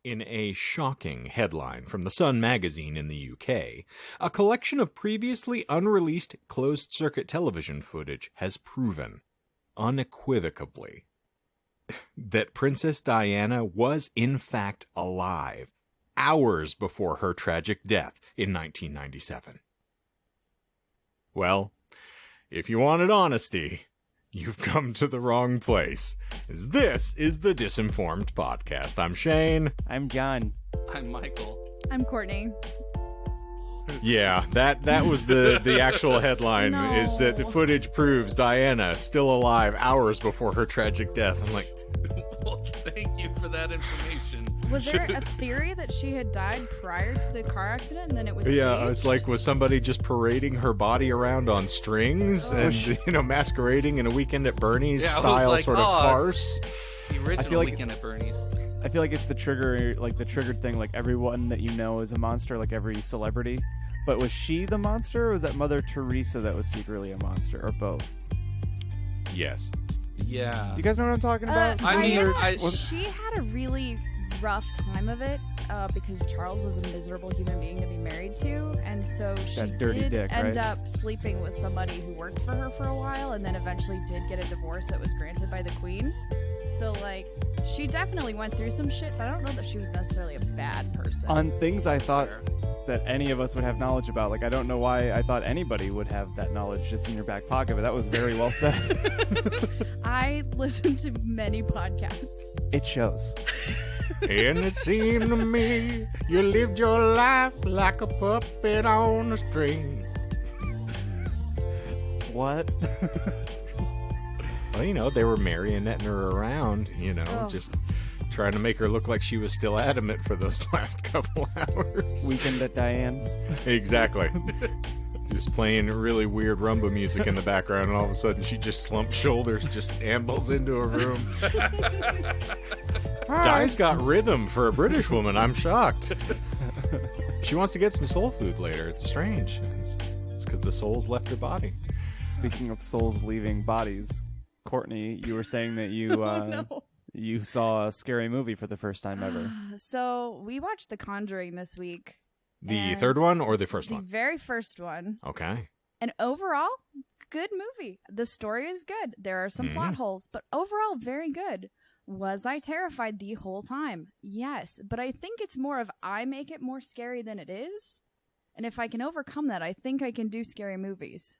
In a shocking headline from The Sun magazine in the UK, a collection of previously unreleased closed-circuit television footage has proven, unequivocally, that Princess Diana was in fact alive hours before her tragic death in 1997. Well, if you wanted honesty, you've come to the wrong place. This is the Disinformed podcast. I'm Shane. I'm John. I'm Michael. I'm Courtney. Yeah, that was the actual headline, No. is that the footage proves Diana still alive hours before her tragic death. I'm like, Well, thank you for that information. Was there a theory that she had died prior to the car accident and then it was yeah, staged? it's like, was somebody just parading her body around on strings and, masquerading in a Weekend at Bernie's Yeah, I was style like, sort of oh, farce? The original feel like- Weekend at Bernie's. I feel like it's the triggered thing, like everyone that you know is a monster, like every celebrity. But was she the monster, or was that Mother Teresa that was secretly a monster, or both? Yes. Yeah. You guys know what I'm talking about? I mean, she had a really rough time of it because Charles was a miserable human being to be married to, and so she That dirty did dick, end right? up sleeping with somebody who worked for her for a while, and then eventually did get a divorce that was granted by the Queen. So, like, she definitely went through some shit, but I don't know that she was necessarily a bad person. On things I thought Fair. that any of us would have knowledge about. Like, I don't know why I thought anybody would have that knowledge just in your back pocket, but that was very well said. I listened to many podcasts. It shows. And it seemed to me you lived your life like a puppet on a string. What? Well, they were marionetting her around, Oh. just trying to make her look like she was still adamant for those last couple hours. Weekend at Diane's. Exactly. Just playing really weird rumba music in the background, and all of a sudden she just slumps shoulders, just ambles into a room. Di's got rhythm for a British woman. I'm shocked. She wants to get some soul food later. It's strange. It's because the soul's left her body. Speaking of souls leaving bodies, Courtney, you were saying that you No. you saw a scary movie for the first time ever. So we watched The Conjuring this week. The And third one or the first The one? very first one. Okay. And overall, good movie. The story is good. There are some plot holes, but overall, very good. Was I terrified the whole time? Yes, but I think it's more of I make it more scary than it is. And if I can overcome that, I think I can do scary movies.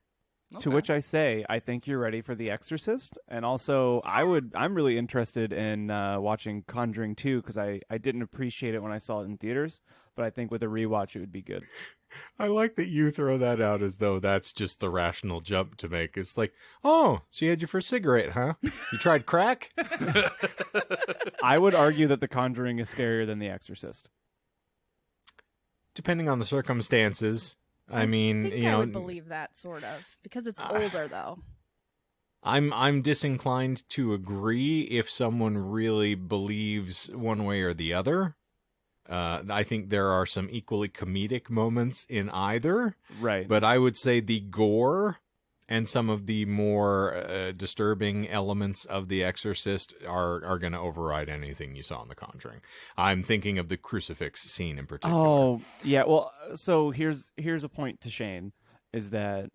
To which I say, I think you're ready for The Exorcist, and also I'm really interested in watching Conjuring 2 because I didn't appreciate it when I saw it in theaters, but I think with a rewatch it would be good. I like that you throw that out as though that's just the rational jump to make. It's like, oh, so you had your first cigarette, huh? You tried crack? I would argue that The Conjuring is scarier than The Exorcist. Depending on the circumstances. I mean, think I would believe that, sort of, because it's older, though. I'm disinclined to agree if someone really believes one way or the other. I think there are some equally comedic moments in either. Right. But I would say the gore and some of the more disturbing elements of The Exorcist are going to override anything you saw in The Conjuring. I'm thinking of the crucifix scene in particular. Oh, yeah. Well, so here's a point to Shane, is that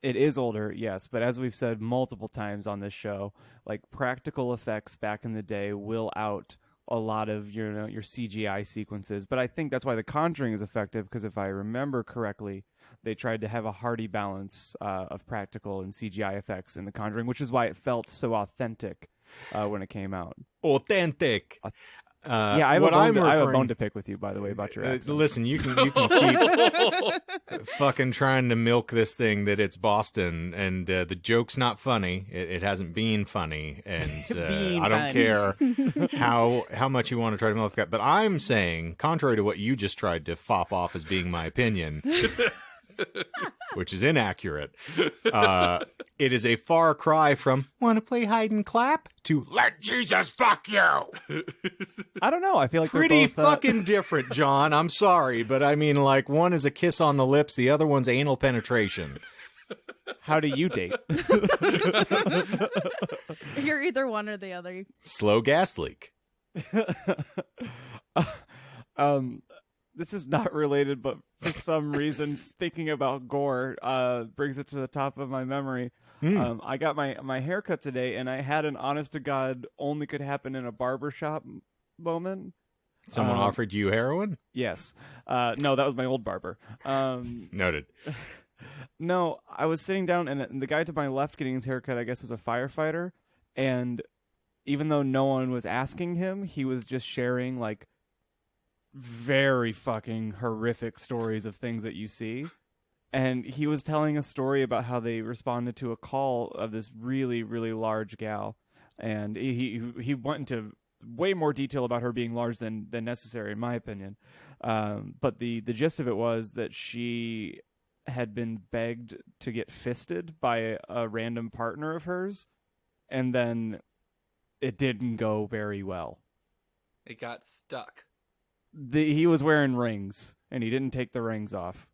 it is older, yes, but as we've said multiple times on this show, like practical effects back in the day will out a lot of your CGI sequences. But I think that's why The Conjuring is effective, because if I remember correctly, they tried to have a hearty balance of practical and CGI effects in The Conjuring, which is why it felt so authentic when it came out. Authentic. Yeah, I have a bone to pick with you, by the way, about your accent. Listen, you can keep fucking trying to milk this thing that it's Boston, and the joke's not funny. It hasn't been funny, and I don't care how much you want to try to milk that. But I'm saying, contrary to what you just tried to fop off as being my opinion, which is inaccurate, it is a far cry from "want to play hide and clap" to "let Jesus fuck you." I don't know. I feel like Pretty they're both, fucking different, John. I'm sorry, but I mean, like, one is a kiss on the lips, the other one's anal penetration. How do you date? You're either one or the other. Slow gas leak. This is not related, but for some reason, thinking about gore brings it to the top of my memory. I got my haircut today, and I had an honest-to-God only could happen in a barbershop moment. Someone offered you heroin? Yes. No, that was my old barber. Noted. No, I was sitting down, and the guy to my left getting his haircut, I guess, was a firefighter. And even though no one was asking him, he was just sharing, like, very fucking horrific stories of things that you see. And he was telling a story about how they responded to a call of this really, really large gal. And he went into way more detail about her being large than necessary, in my opinion. But the gist of it was that she had been begged to get fisted by a random partner of hers, and then it didn't go very well. It got stuck. He was wearing rings, and he didn't take the rings off.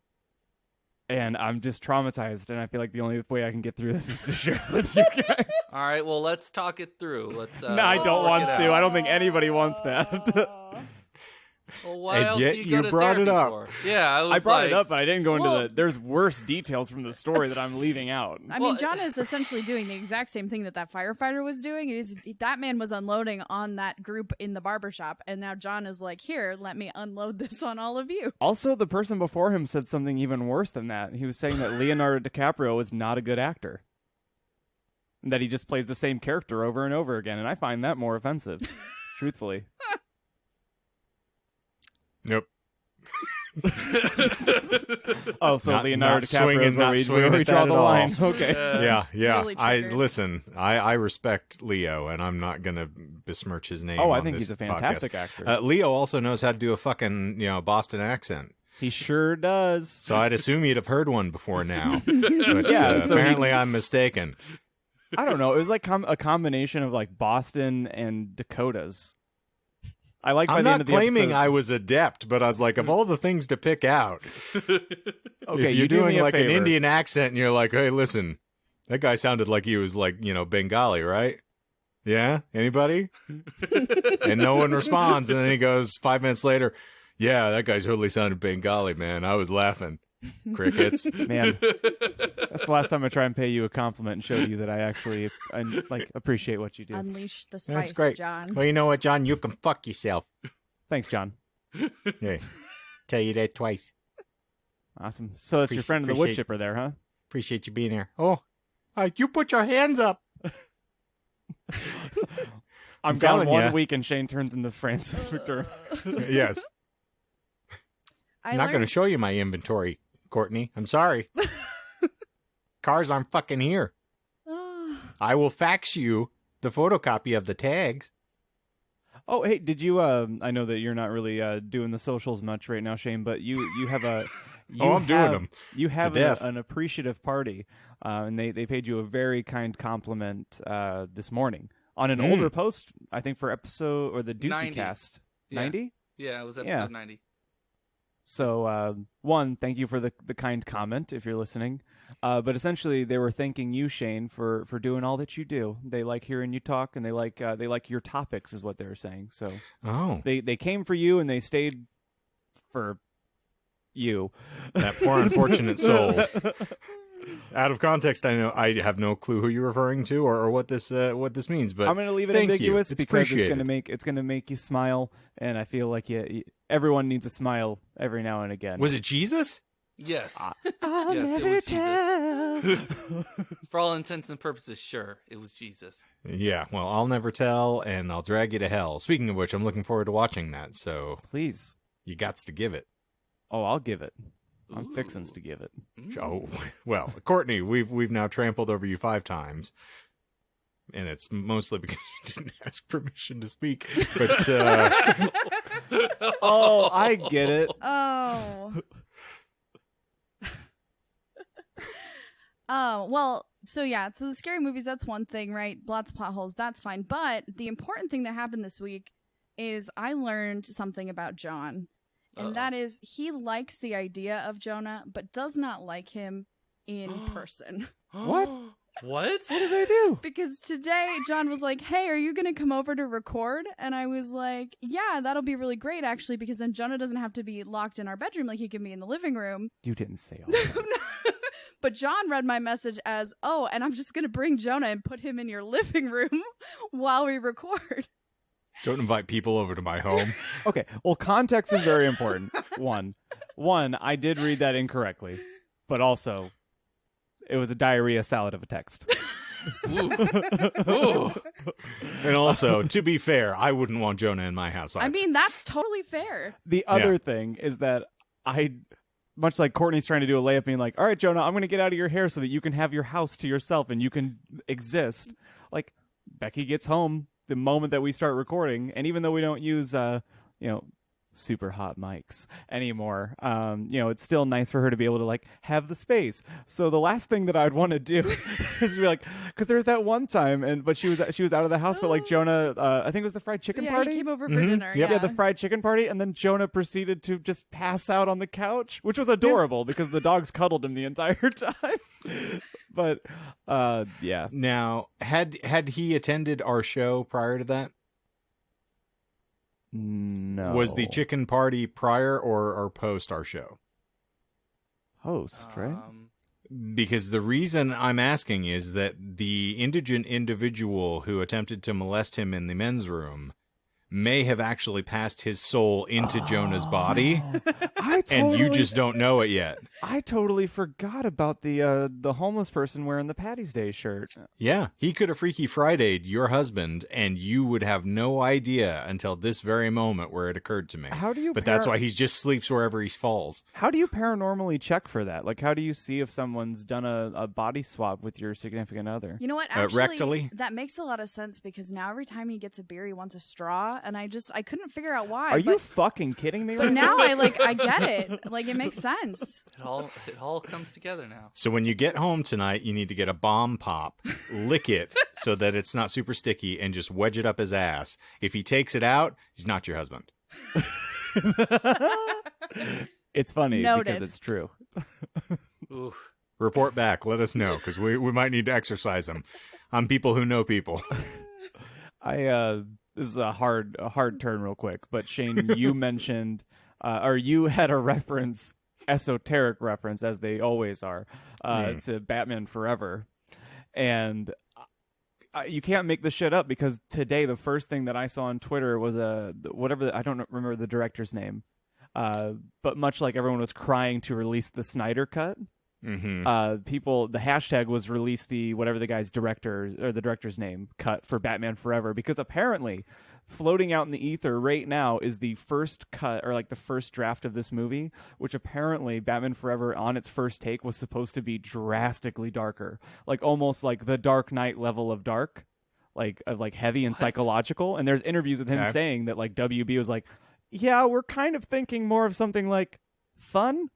And I'm just traumatized, and I feel like the only way I can get through this is to share it with you guys. All right, well, let's talk it through. Let's. No, I don't want to. I don't think anybody wants that. Well, why And else yet do you you go to brought it therapy up. for? Yeah, I brought it up, but I didn't go into Well- there's worse details from the story that I'm leaving out. I mean, John is essentially doing the exact same thing that firefighter was doing. Is that man was unloading on that group in the barbershop, and now John is like, here, let me unload this on all of you. Also, the person before him said something even worse than that. He was saying that Leonardo DiCaprio is not a good actor. And that he just plays the same character over and over again, and I find that more offensive, truthfully. Nope. Oh, so Not- Leonardo not DiCaprio swinging- is where not we swinging at draw that the at all. line. Okay. Yeah. Really I triggered. listen. I respect Leo, and I'm not gonna besmirch his name. Oh, I on think this he's a podcast. fantastic actor. Leo also knows how to do a fucking Boston accent. He sure does. So I'd assume you'd have heard one before now. But Yeah, so apparently I'm mistaken. I don't know. It was like a combination of like Boston and Dakotas. I like by I'm the end not of the claiming episode. I was adept, but I was like, of all the things to pick out, Okay, if you you're do doing me a like favor. an Indian accent and you're like, hey, listen, that guy sounded like he was like, Bengali, right? Yeah? Anybody? And no one responds. And then he goes 5 minutes later, yeah, that guy totally sounded Bengali, man. I was laughing. Crickets. Man, that's the last time I try and pay you a compliment and show you that I actually appreciate what you do. Unleash the That's spice, great. John. Well, you know what, John? You can fuck yourself. Thanks, John. Hey, tell you that twice. Awesome. So that's your friend in the wood Appreciate- chipper there, huh? Appreciate you being here. Oh, you put your hands up. I'm telling gone 1 ya. week and Shane turns into Francis McDermott. Yes. I'm not going to show you my inventory, Courtney. I'm sorry. Cars aren't fucking here. I will fax you the photocopy of the tags. Oh, hey, did you? I know that you're not really doing the socials much right now, Shane, but you have a. I'm doing them. You have death. an appreciative party, and they paid you a very kind compliment this morning on an older post, I think, for episode or the Doocy 90. cast. Yeah. 90? Yeah, it was episode Yeah. 90. So, one, thank you for the kind comment if you're listening. But essentially, they were thanking you, Shane, for doing all that you do. They like hearing you talk, and they like your topics, is what they were saying. So, they came for you, and they stayed for you. That poor unfortunate soul. Out of context, I know I have no clue who you're referring to or what this means. But I'm going to leave it thank you. ambiguous It's because it's appreciated. going to make you smile, and I feel like everyone needs a smile every now and again. Was it Jesus? Yes. I'll Yes, it never was tell. For all intents and purposes, sure, it was Jesus. Yeah. Well, I'll never tell, and I'll drag you to hell. Speaking of which, I'm looking forward to watching that. So Please. you gots to give it. Oh, I'll give it. I'm Ooh. fixins to give it. Oh well, Courtney, we've now trampled over you 5 times, and it's mostly because you didn't ask permission to speak. But Oh, I get it. Oh. Oh, well, so the scary movies, that's one thing, right? Lots of plot holes, that's fine. But the important thing that happened this week is I learned something about John. And that is he likes the idea of Jonah, but does not like him in person. What? What? What did they do? Because today John was like, hey, are you going to come over to record? And I was like, yeah, that'll be really great, actually, because then Jonah doesn't have to be locked in our bedroom like he can be in the living room. You didn't say all that. But John read my message as, oh, and I'm just going to bring Jonah and put him in your living room while we record. Don't invite people over to my home. Okay, well, context is very important. One, I did read that incorrectly, but also, it was a diarrhea salad of a text. Ooh. And also, to be fair, I wouldn't want Jonah in my house either. I mean, that's totally fair. The other thing is that much like Courtney's trying to do a layup, being like, all right, Jonah, I'm going to get out of your hair so that you can have your house to yourself and you can exist. Like, Becky gets home the moment that we start recording, and even though we don't use, super hot mics anymore, it's still nice for her to be able to like have the space. So the last thing that I'd want to do is be like, because there's that one time, but she was out of the house, but like Jonah, I think it was the fried chicken party. He came over for dinner. Yep. Yeah, The fried chicken party, and then Jonah proceeded to just pass out on the couch, which was adorable because the dogs cuddled him the entire time. But yeah. Now, had he attended our show prior to that? No. Was the chicken party prior or post our show? Host, right? Because the reason I'm asking is that the indigent individual who attempted to molest him in the men's room may have actually passed his soul into Jonah's body, and you just don't know it yet. I totally forgot about the homeless person wearing the Patty's Day shirt. Yeah, he could have Freaky Friday'd your husband, and you would have no idea until this very moment where it occurred to me. How do you? But that's why he just sleeps wherever he falls. How do you paranormally check for that? Like, how do you see if someone's done a body swap with your significant other? You know what? Actually, rectally? that makes a lot of sense because now every time he gets a beer, he wants a straw, and I couldn't figure out why. Are you fucking kidding me? But right now I get it. Like, it makes sense. It all comes together now. So when you get home tonight, you need to get a bomb pop, lick it so that it's not super sticky, and just wedge it up his ass. If he takes it out, he's not your husband. It's funny Noted. because it's true. Ooh. Report back. Let us know, because we might need to exercise him on people who know people. This is a hard turn real quick, but Shane, you mentioned, or you had a reference, esoteric reference, as they always are, to Batman Forever. And you can't make this shit up because today the first thing that I saw on Twitter was I don't remember the director's name, but much like everyone was crying to release the Snyder Cut, Mm-hmm. The hashtag was release the whatever the guy's director's name cut for Batman Forever, because apparently floating out in the ether right now is the first cut, or like the first draft of this movie, which apparently Batman Forever on its first take was supposed to be drastically darker, like almost like the Dark Knight level of dark, like heavy and psychological. And there's interviews with him saying that like WB was like, yeah, we're kind of thinking more of something like fun.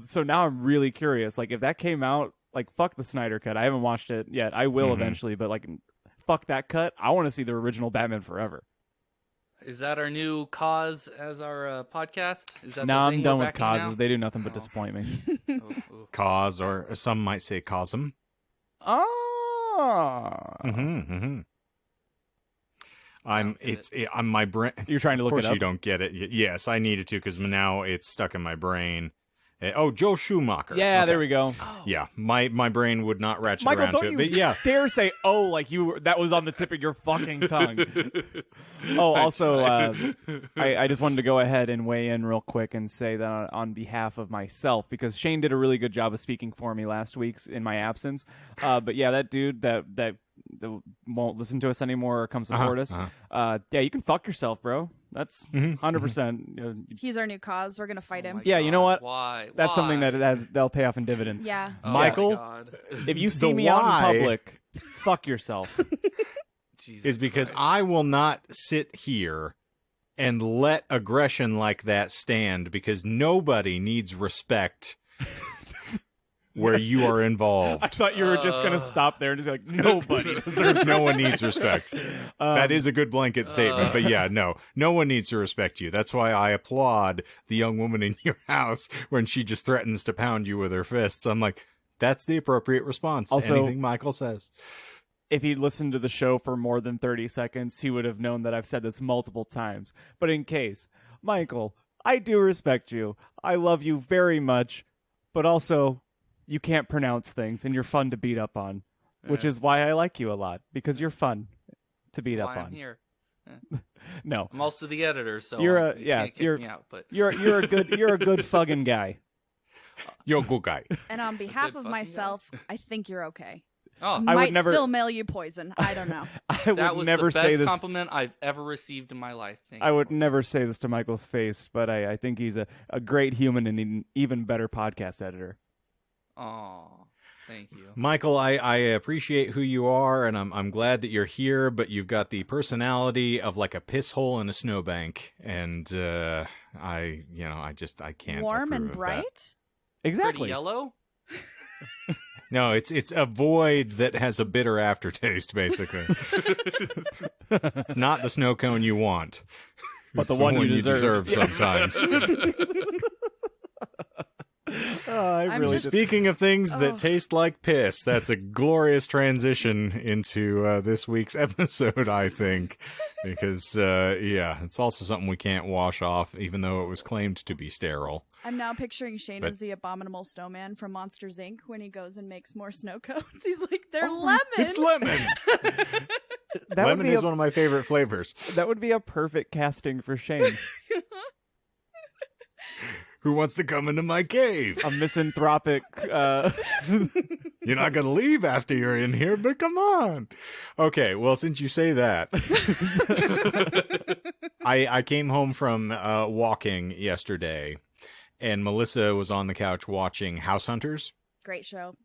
So now I'm really curious, like if that came out, like fuck the Snyder Cut, I haven't watched it yet, I will eventually, but like fuck that cut, I want to see the original Batman Forever. Is that our new cause as our podcast? Is that No, the I'm thing done we're with backing causes. now? They do nothing but disappoint me. Cause, or some might say cosm. Oh. I'm my brain. You're trying to look Of it course up? you don't get it. Yes, I needed to because now it's stuck in my brain. Joe Schumacher. Yeah, Okay. there we go. Yeah, my brain would not ratchet Michael, around to don't it. you But yeah, dare say "oh" like that was on the tip of your fucking tongue. Oh, also, I just wanted to go ahead and weigh in real quick and say that on behalf of myself, because Shane did a really good job of speaking for me last week in my absence. But yeah, that dude that won't listen to us anymore or come support us. Yeah, you can fuck yourself, bro. That's 100%. He's our new cause. We're gonna fight him. Yeah, you know what? Why? That's something Why? that'll pay off in dividends. Yeah. Oh, Michael, my God. if you see The me out in why- public, fuck yourself. Jesus is because Christ. I will not sit here and let aggression like that stand, because nobody needs respect where you are involved. I thought you were just gonna stop there and just be like, nobody deserves. No one needs respect. That is a good blanket statement, but yeah, no one needs to respect you. That's why I applaud the young woman in your house when she just threatens to pound you with her fists. I'm like, That's the appropriate response Also, to anything Michael says. If he'd listened to the show for more than 30 seconds, he would have known that I've said this multiple times. But in case, Michael, I do respect you. I love you very much. But also, you can't pronounce things, and you're fun to beat up on. Which is why I like you a lot, because you're fun to beat up on. I'm here. No. I'm also the editor, so You're you can't kick me out, but you're a good fucking guy. You're a good guy. And on behalf good of fucking myself, I think you're okay. oh, I would Might never- still mail you poison. I don't know. I that would was never the best say this. compliment I've ever received in my life. Thank I you. would never say this to Michael's face, but I think he's a great human and an even better podcast editor. Oh, thank you. Michael, I appreciate who you are, and I'm glad that you're here, but you've got the personality of like a piss hole in a snowbank, and I can't. Warm and approve of that. bright? Exactly. Pretty yellow. No, it's a void that has a bitter aftertaste, basically. It's not the snow cone you want, But It's the one you deserve. sometimes. I'm really just- Speaking of things Oh. that taste like piss, that's a glorious transition into this week's episode, I think. Because, it's also something we can't wash off, even though it was claimed to be sterile. I'm now picturing Shane But- as the abominable snowman from Monsters, Inc. when he goes and makes more snow cones. He's like, they're lemon. It's lemon! That would Lemon be is one of my favorite flavors. that would be a perfect casting for Shane. Who wants to come into my cave? A misanthropic. You're not going to leave after you're in here, but come on. Okay, well, since you say that, I came home from walking yesterday, and Melissa was on the couch watching House Hunters. Great show.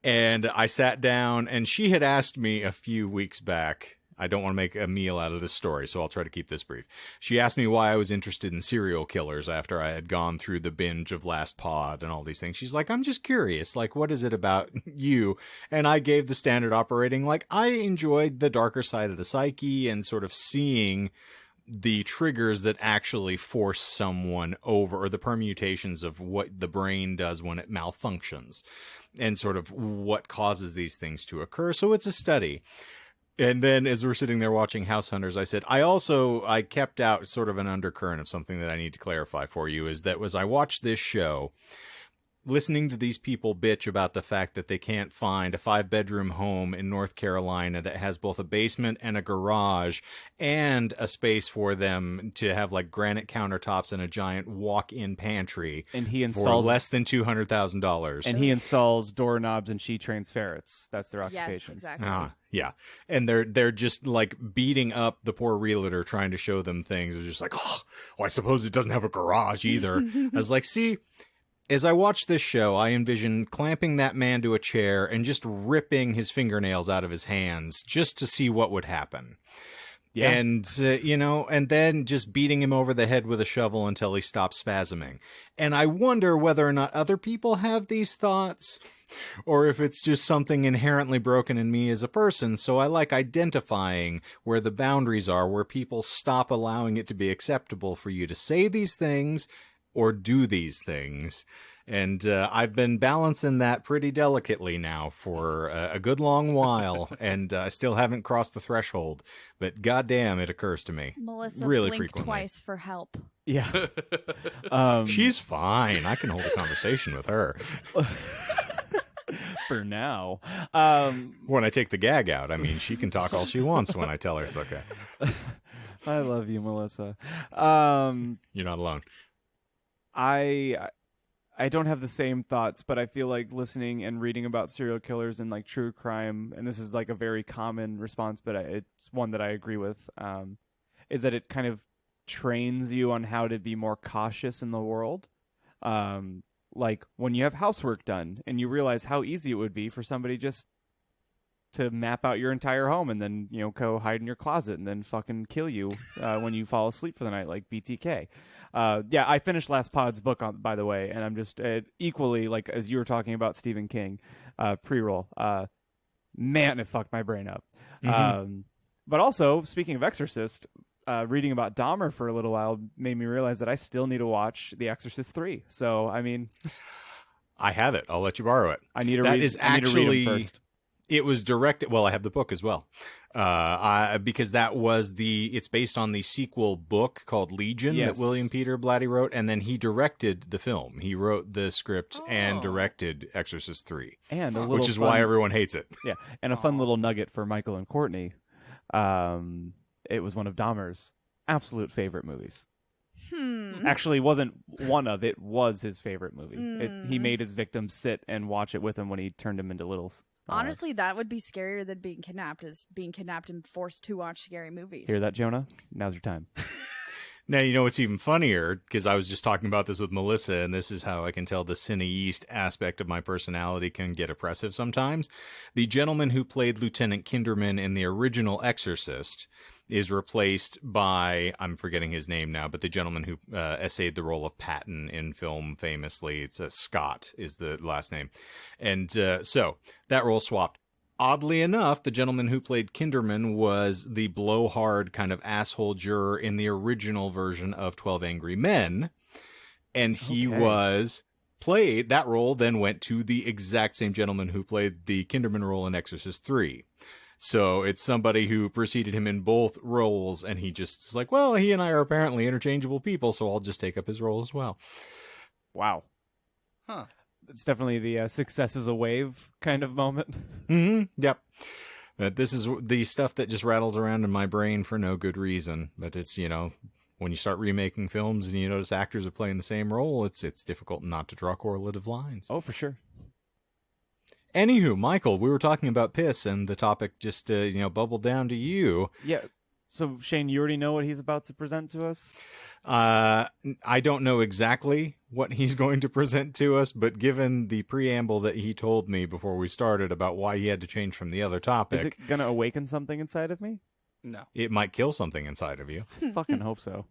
And I sat down, and she had asked me a few weeks back. I don't want to make a meal out of this story, so I'll try to keep this brief. She asked me why I was interested in serial killers after I had gone through the binge of Last Pod and all these things. She's like, I'm just curious. Like, what is it about you? And I gave the standard operating, like, I enjoyed the darker side of the psyche and sort of seeing the triggers that actually force someone over, or the permutations of what the brain does when it malfunctions, and sort of what causes these things to occur. So it's a study. And then as we're sitting there watching House Hunters, I said, I kept out sort of an undercurrent of something that I need to clarify for you, is that as I watched this show, listening to these people bitch about the fact that they can't find a 5-bedroom home in North Carolina that has both a basement and a garage and a space for them to have like granite countertops and a giant walk-in pantry And he for installs less than $200,000. and he installs doorknobs and she trains ferrets. That's their Yes, occupations. exactly. Yeah. And they're just like beating up the poor realtor trying to show them things. It was just like, oh, well, I suppose it doesn't have a garage either. I was like, see, as I watched this show, I envisioned clamping that man to a chair and just ripping his fingernails out of his hands just to see what would happen. Yeah. And, and then just beating him over the head with a shovel until he stops spasming. And I wonder whether or not other people have these thoughts, or if it's just something inherently broken in me as a person. So I like identifying where the boundaries are, where people stop allowing it to be acceptable for you to say these things or do these things. And I've been balancing that pretty delicately now for a good long while, and I still haven't crossed the threshold. But goddamn, it occurs to me. Melissa really blinked frequently. twice for help. Yeah. She's fine. I can hold a conversation with her. For now. When I take the gag out, I mean, she can talk all she wants when I tell her it's okay. I love you, Melissa. You're not alone. I don't have the same thoughts, but I feel like listening and reading about serial killers and like true crime, and this is like a very common response, but it's one that I agree with, is that it kind of trains you on how to be more cautious in the world. Like when you have housework done and you realize how easy it would be for somebody just to map out your entire home and then, go hide in your closet and then fucking kill you when you fall asleep for the night, like BTK. I finished Last Pod's book, by the way, and I'm just equally, like, as you were talking about Stephen King, pre-roll. Man, it fucked my brain up. Mm-hmm. But also, speaking of Exorcist, reading about Dahmer for a little while made me realize that I still need to watch The Exorcist 3. So, I mean... I have it. I'll let you borrow it. I need to That read. is I need to read actually- them first. It was directed. Well, I have the book as well, because that was it's based on the sequel book called Legion Yes. that William Peter Blatty wrote, and then he directed the film. He wrote the script and directed Exorcist 3, And a little which is fun, why everyone hates it. Yeah, and a fun little nugget for Michael and Courtney. It was one of Dahmer's absolute favorite movies. Actually, wasn't one of it was his favorite movie. He made his victims sit and watch it with him when he turned them into littles. Honestly, that would be scarier than being kidnapped, is being kidnapped and forced to watch scary movies. Hear that, Jonah? Now's your time. Now, you know what's even funnier, because I was just talking about this with Melissa, and this is how I can tell the Cineast aspect of my personality can get oppressive sometimes. The gentleman who played Lieutenant Kinderman in the original Exorcist is replaced by, I'm forgetting his name now, but the gentleman who essayed the role of Patton in film famously. It's Scott is the last name. And so that role swapped. Oddly enough, the gentleman who played Kinderman was the blowhard kind of asshole juror in the original version of 12 Angry Men. And he was played, that role then went to the exact same gentleman who played the Kinderman role in Exorcist 3. So it's somebody who preceded him in both roles, and he just is like, well, he and I are apparently interchangeable people, so I'll just take up his role as well. Wow. Huh. It's definitely the success is a wave kind of moment. Mm-hmm. Yep. But this is the stuff that just rattles around in my brain for no good reason. But it's, you know, when you start remaking films and you notice actors are playing the same role, it's difficult not to draw correlative lines. Oh, for sure. Anywho, Michael, we were talking about piss, and the topic just, bubbled down to you. Yeah. So, Shane, you already know what he's about to present to us? I don't know exactly what he's going to present to us, but given the preamble that he told me before we started about why he had to change from the other topic, Is it going to awaken something inside of me? No. it might kill something inside of you. I fucking hope so.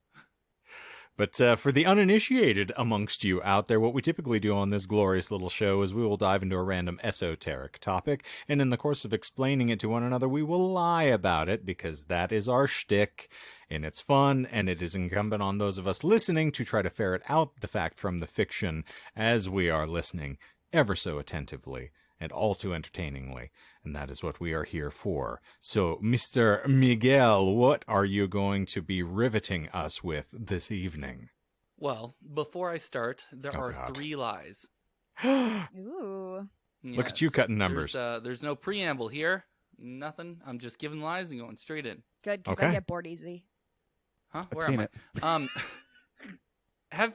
But for the uninitiated amongst you out there, what we typically do on this glorious little show is we will dive into a random esoteric topic, and in the course of explaining it to one another, we will lie about it, because that is our shtick, and it's fun, and it is incumbent on those of us listening to try to ferret out the fact from the fiction as we are listening ever so attentively and all too entertainingly, and that is what we are here for. So, Mr. Miguel, what are you going to be riveting us with this evening? Well, before I start, there are God. 3 lies. Ooh. Look at you cutting numbers. There's no preamble here. Nothing. I'm just giving lies and going straight in. Good, because Okay. I get bored easy. Huh? I've Where seen am it. I?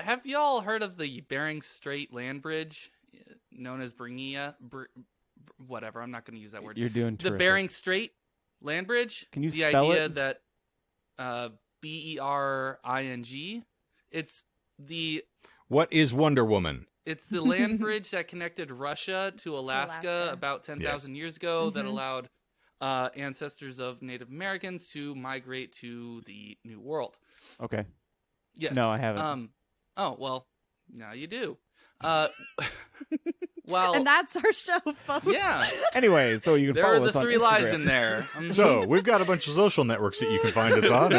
Have y'all heard of the Bering Strait land bridge, known as Beringia? Whatever. I'm not going to use that word. You're doing The terrific. Bering Strait land bridge. Can you the spell idea it? that Bering. What is Wonder Woman? It's the land bridge that connected Russia to Alaska, Alaska. about 10,000 years ago that allowed ancestors of Native Americans to migrate to the New World. Okay. Yes. No, I haven't. Oh, well, now you do. Well, And that's our show, folks. yeah. Anyway, so you can There follow are the us on 3 lies Instagram. in there. So, we've got a bunch of social networks that you can find us on.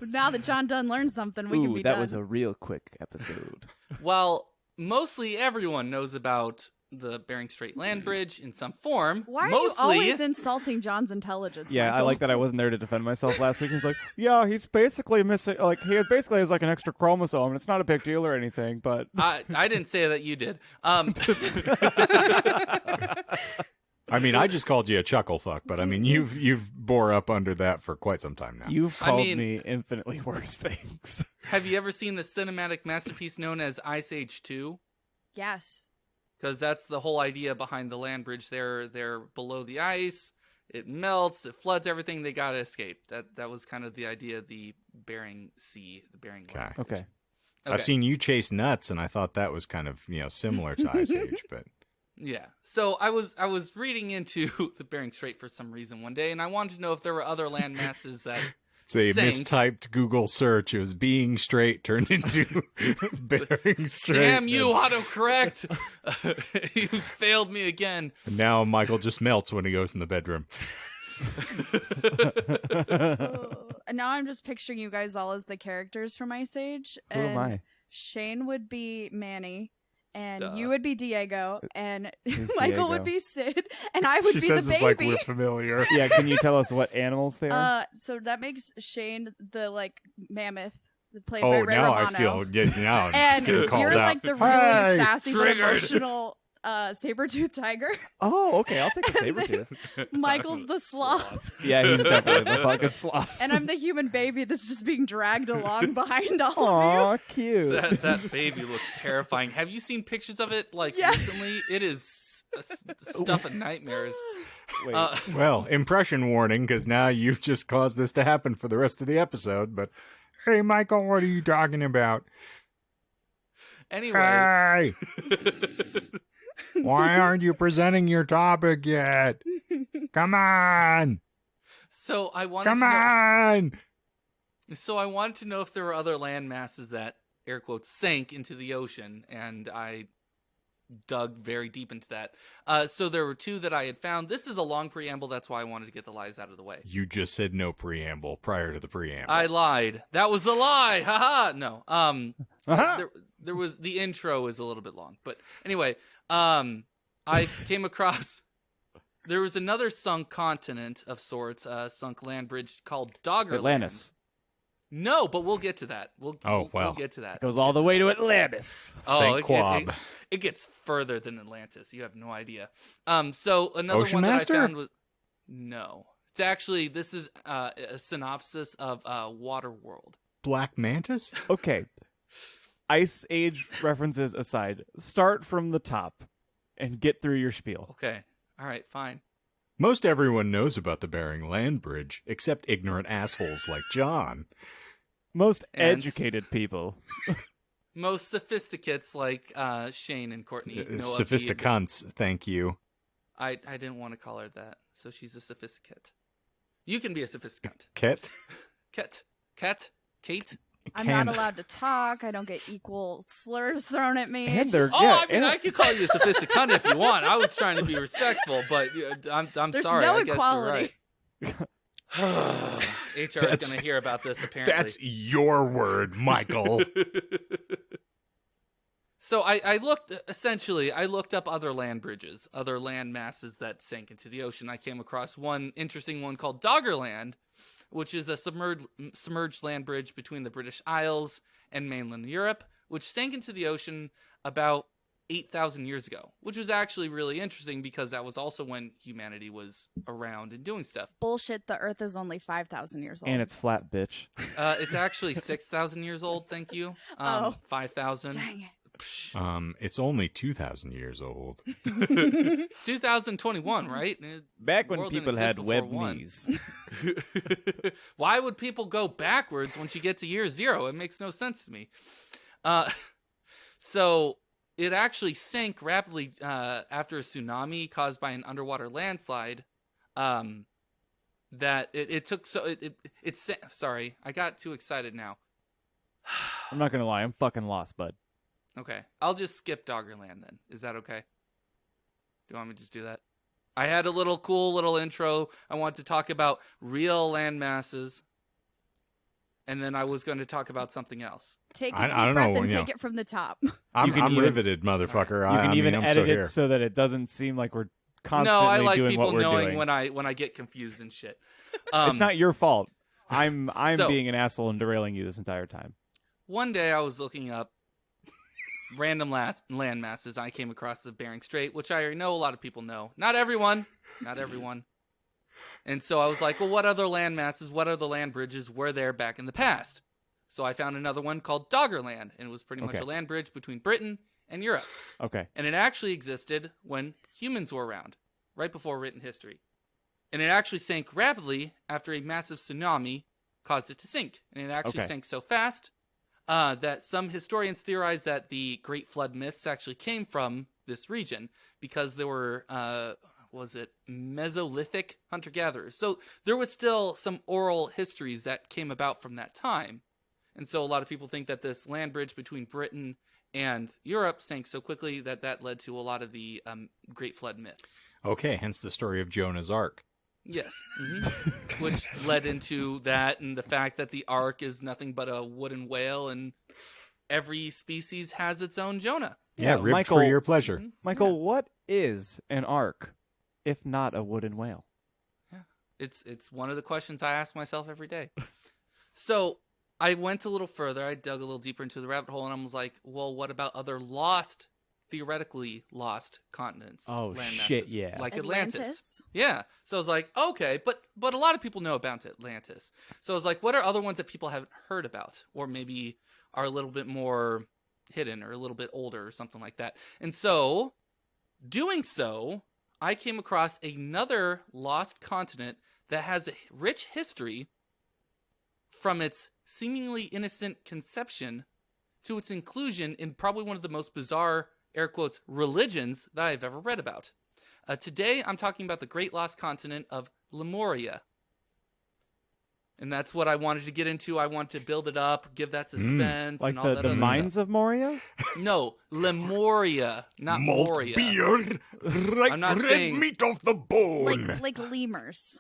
Now that John Dunn learned something, we can Ooh, be that done. was a real quick episode. Well, mostly everyone knows about the Bering Strait land bridge in some form. Why are mostly, you always insulting John's intelligence? Yeah, I Michael? like that I wasn't there to defend myself last week. He was like, yeah, he's basically missing, like, he basically has like an extra chromosome, and it's not a big deal or anything, but... I didn't say that, you did. I mean, I just called you a chuckle fuck, but I mean, you've bore up under that for quite some time now. You've called mean- me infinitely worse things. Have you ever seen the cinematic masterpiece known as Ice Age 2? Yes. Because that's the whole idea behind the land bridge. They're below the ice. It melts. It floods everything. They gotta escape. That was kind of the idea of the Bering Sea, the Bering Land Bridge. Okay. I've seen you chase nuts, and I thought that was kind of, similar to Ice Age, but... Yeah. So I was reading into the Bering Strait for some reason one day, and I wanted to know if there were other land masses that It's a sank. mistyped Google search. It was being straight turned into Bering Strait. Damn you, autocorrect! You've failed me again. And now Michael just melts when he goes in the bedroom. And now I'm just picturing you guys all as the characters from Ice Age. Who am and I? Shane would be Manny, and you would be Diego, and Who's Michael Diego? would be Sid, and I would She be says the it's like baby. we're familiar. Yeah, can you tell us what animals they are? So that makes Shane the mammoth, played by Oh, Ray now Romano. I feel now I'm just And getting called you're out. like the really Hey, sassy but triggered. emotional saber-toothed tiger. Oh, okay, I'll take a saber tooth. Michael's the sloth. Yeah, he's definitely the fucking sloth. And I'm the human baby that's just being dragged along behind all of Aw, cute. That baby looks terrifying. Have you seen pictures of it Yes. recently? It is stuff of nightmares. Wait, Well, impression warning, because now you've just caused this to happen for the rest of the episode. But hey, Michael, what are you talking about? Anyway, Hey, why aren't you presenting your topic yet? Come on, so I wanted come to know, on. so I wanted to know if there were other land masses that air quotes sank into the ocean, and I dug very deep into that. So there were two that I had found. This is a long preamble. That's why I wanted to get the lies out of the way. You just said no preamble prior to the preamble. I lied. That was a lie. Haha. No. Uh-huh. There was the intro is a little bit long, but anyway, I came across there was another sunk continent of sorts, sunk land bridge called Doggerland. Atlantis. No, but we'll get to that. We'll get to that. Goes all the way to Atlantis. Thank Quab. It gets further than Atlantis. You have no idea. So another Ocean one Master? that I found was no. It's actually this is a synopsis of Waterworld. Black Mantis? Okay. Ice Age references aside, start from the top and get through your spiel. Okay. All right. Fine. Most everyone knows about the Bering Land Bridge, except ignorant assholes like John. Most And- educated people. Most sophisticates like Shane and Courtney know of the- Sophisticunts, thank you. I didn't want to call her that, so she's a sophisticate. You can be a sophisticate. Ket? Kate. I'm not allowed to talk. I don't get equal slurs thrown at me. And It's they're- just- Oh, Yeah, I mean, and- I could call you a sophisticate if you want. I was trying to be respectful, but I'm There's sorry. no I guess equality. you're right. HR is going to hear about this, apparently. That's your word, Michael. So I looked up other land bridges, other land masses that sank into the ocean. I came across one interesting one called Doggerland, which is a submerged land bridge between the British Isles and mainland Europe, which sank into the ocean about 8,000 years ago, which was actually really interesting because that was also when humanity was around and doing stuff. Bullshit, the Earth is only 5,000 years old. And it's flat, bitch. It's actually 6,000 years old, thank you. Oh. 5,000. Dang it. It's only 2,000 years old. It's 2021, right? Back when World didn't people exist had before web one. knees. Why would people go backwards once you get to year 0? It makes no sense to me. So it actually sank rapidly after a tsunami caused by an underwater landslide. That it took sorry, I got too excited now. I'm not gonna lie, I'm fucking lost, bud. Okay, I'll just skip Doggerland then. Is that okay? Do you want me to just do that? I had a cool little intro. I wanted to talk about real land masses, and then I was going to talk about something else. Take a I deep don't breath know, and you take know. it from the top. I'm even- riveted, motherfucker. You can even I'm edit so it here. so that it doesn't seem like we're constantly No, I like doing people what we're knowing doing. when I get confused and shit. It's not your fault. I'm So- being an asshole and derailing you this entire time. One day I was looking up random land masses. I came across the Bering Strait, which I know a lot of people know. Not everyone. And so I was like, well, what other land masses, what other land bridges were there back in the past? So I found another one called Doggerland, and it was pretty much Okay. a land bridge between Britain and Europe. Okay. And it actually existed when humans were around, right before written history. And it actually sank rapidly after a massive tsunami caused it to sink. And it actually Okay. sank so fast that some historians theorize that the Great Flood myths actually came from this region because there were, Mesolithic hunter-gatherers. So there was still some oral histories that came about from that time. And so a lot of people think that this land bridge between Britain and Europe sank so quickly that led to a lot of the Great Flood myths. Okay, hence the story of Jonah's Ark. Yes. Which led into that and the fact that the Ark is nothing but a wooden whale and every species has its own Jonah. Yeah, ribbed Michael, for your pleasure. Michael, what is an ark if not a wooden whale? Yeah, it's one of the questions I ask myself every day. So I went a little further. I dug a little deeper into the rabbit hole, and I was like, well, what about other theoretically lost continents? Oh, land shit, masses, yeah. like Atlantis. Yeah. So I was like, okay, but a lot of people know about Atlantis. So I was like, what are other ones that people haven't heard about, or maybe are a little bit more hidden or a little bit older or something like that? And so, doing so, I came across another lost continent that has a rich history from its seemingly innocent conception to its inclusion in probably one of the most bizarre, air quotes, religions that I've ever read about. Today, I'm talking about the great lost continent of Lemuria. And that's what I wanted to get into. I want to build it up, give that suspense, Like and all that the other mines stuff. of Moria? No, Lemuria, not Moria. Beard, like I'm not red saying- meat off the bone. Like lemurs.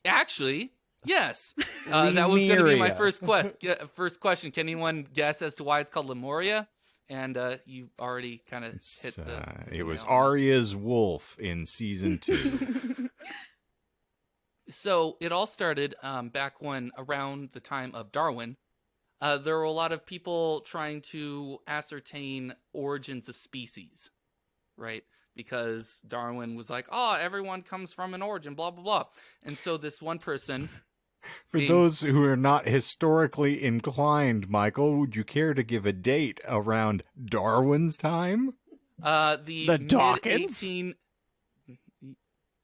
Actually, yes. That was going to be my Lemuria. first question. Can anyone guess as to why it's called Lemuria? And you already kind of hit the... It was Arya's wolf in season 2. So it all started back when, around the time of Darwin, there were a lot of people trying to ascertain origins of species, right? Because Darwin was like, oh, everyone comes from an origin, blah, blah, blah. And so this one person... For those who are not historically inclined, Michael, would you care to give a date around Darwin's time? The Dawkins?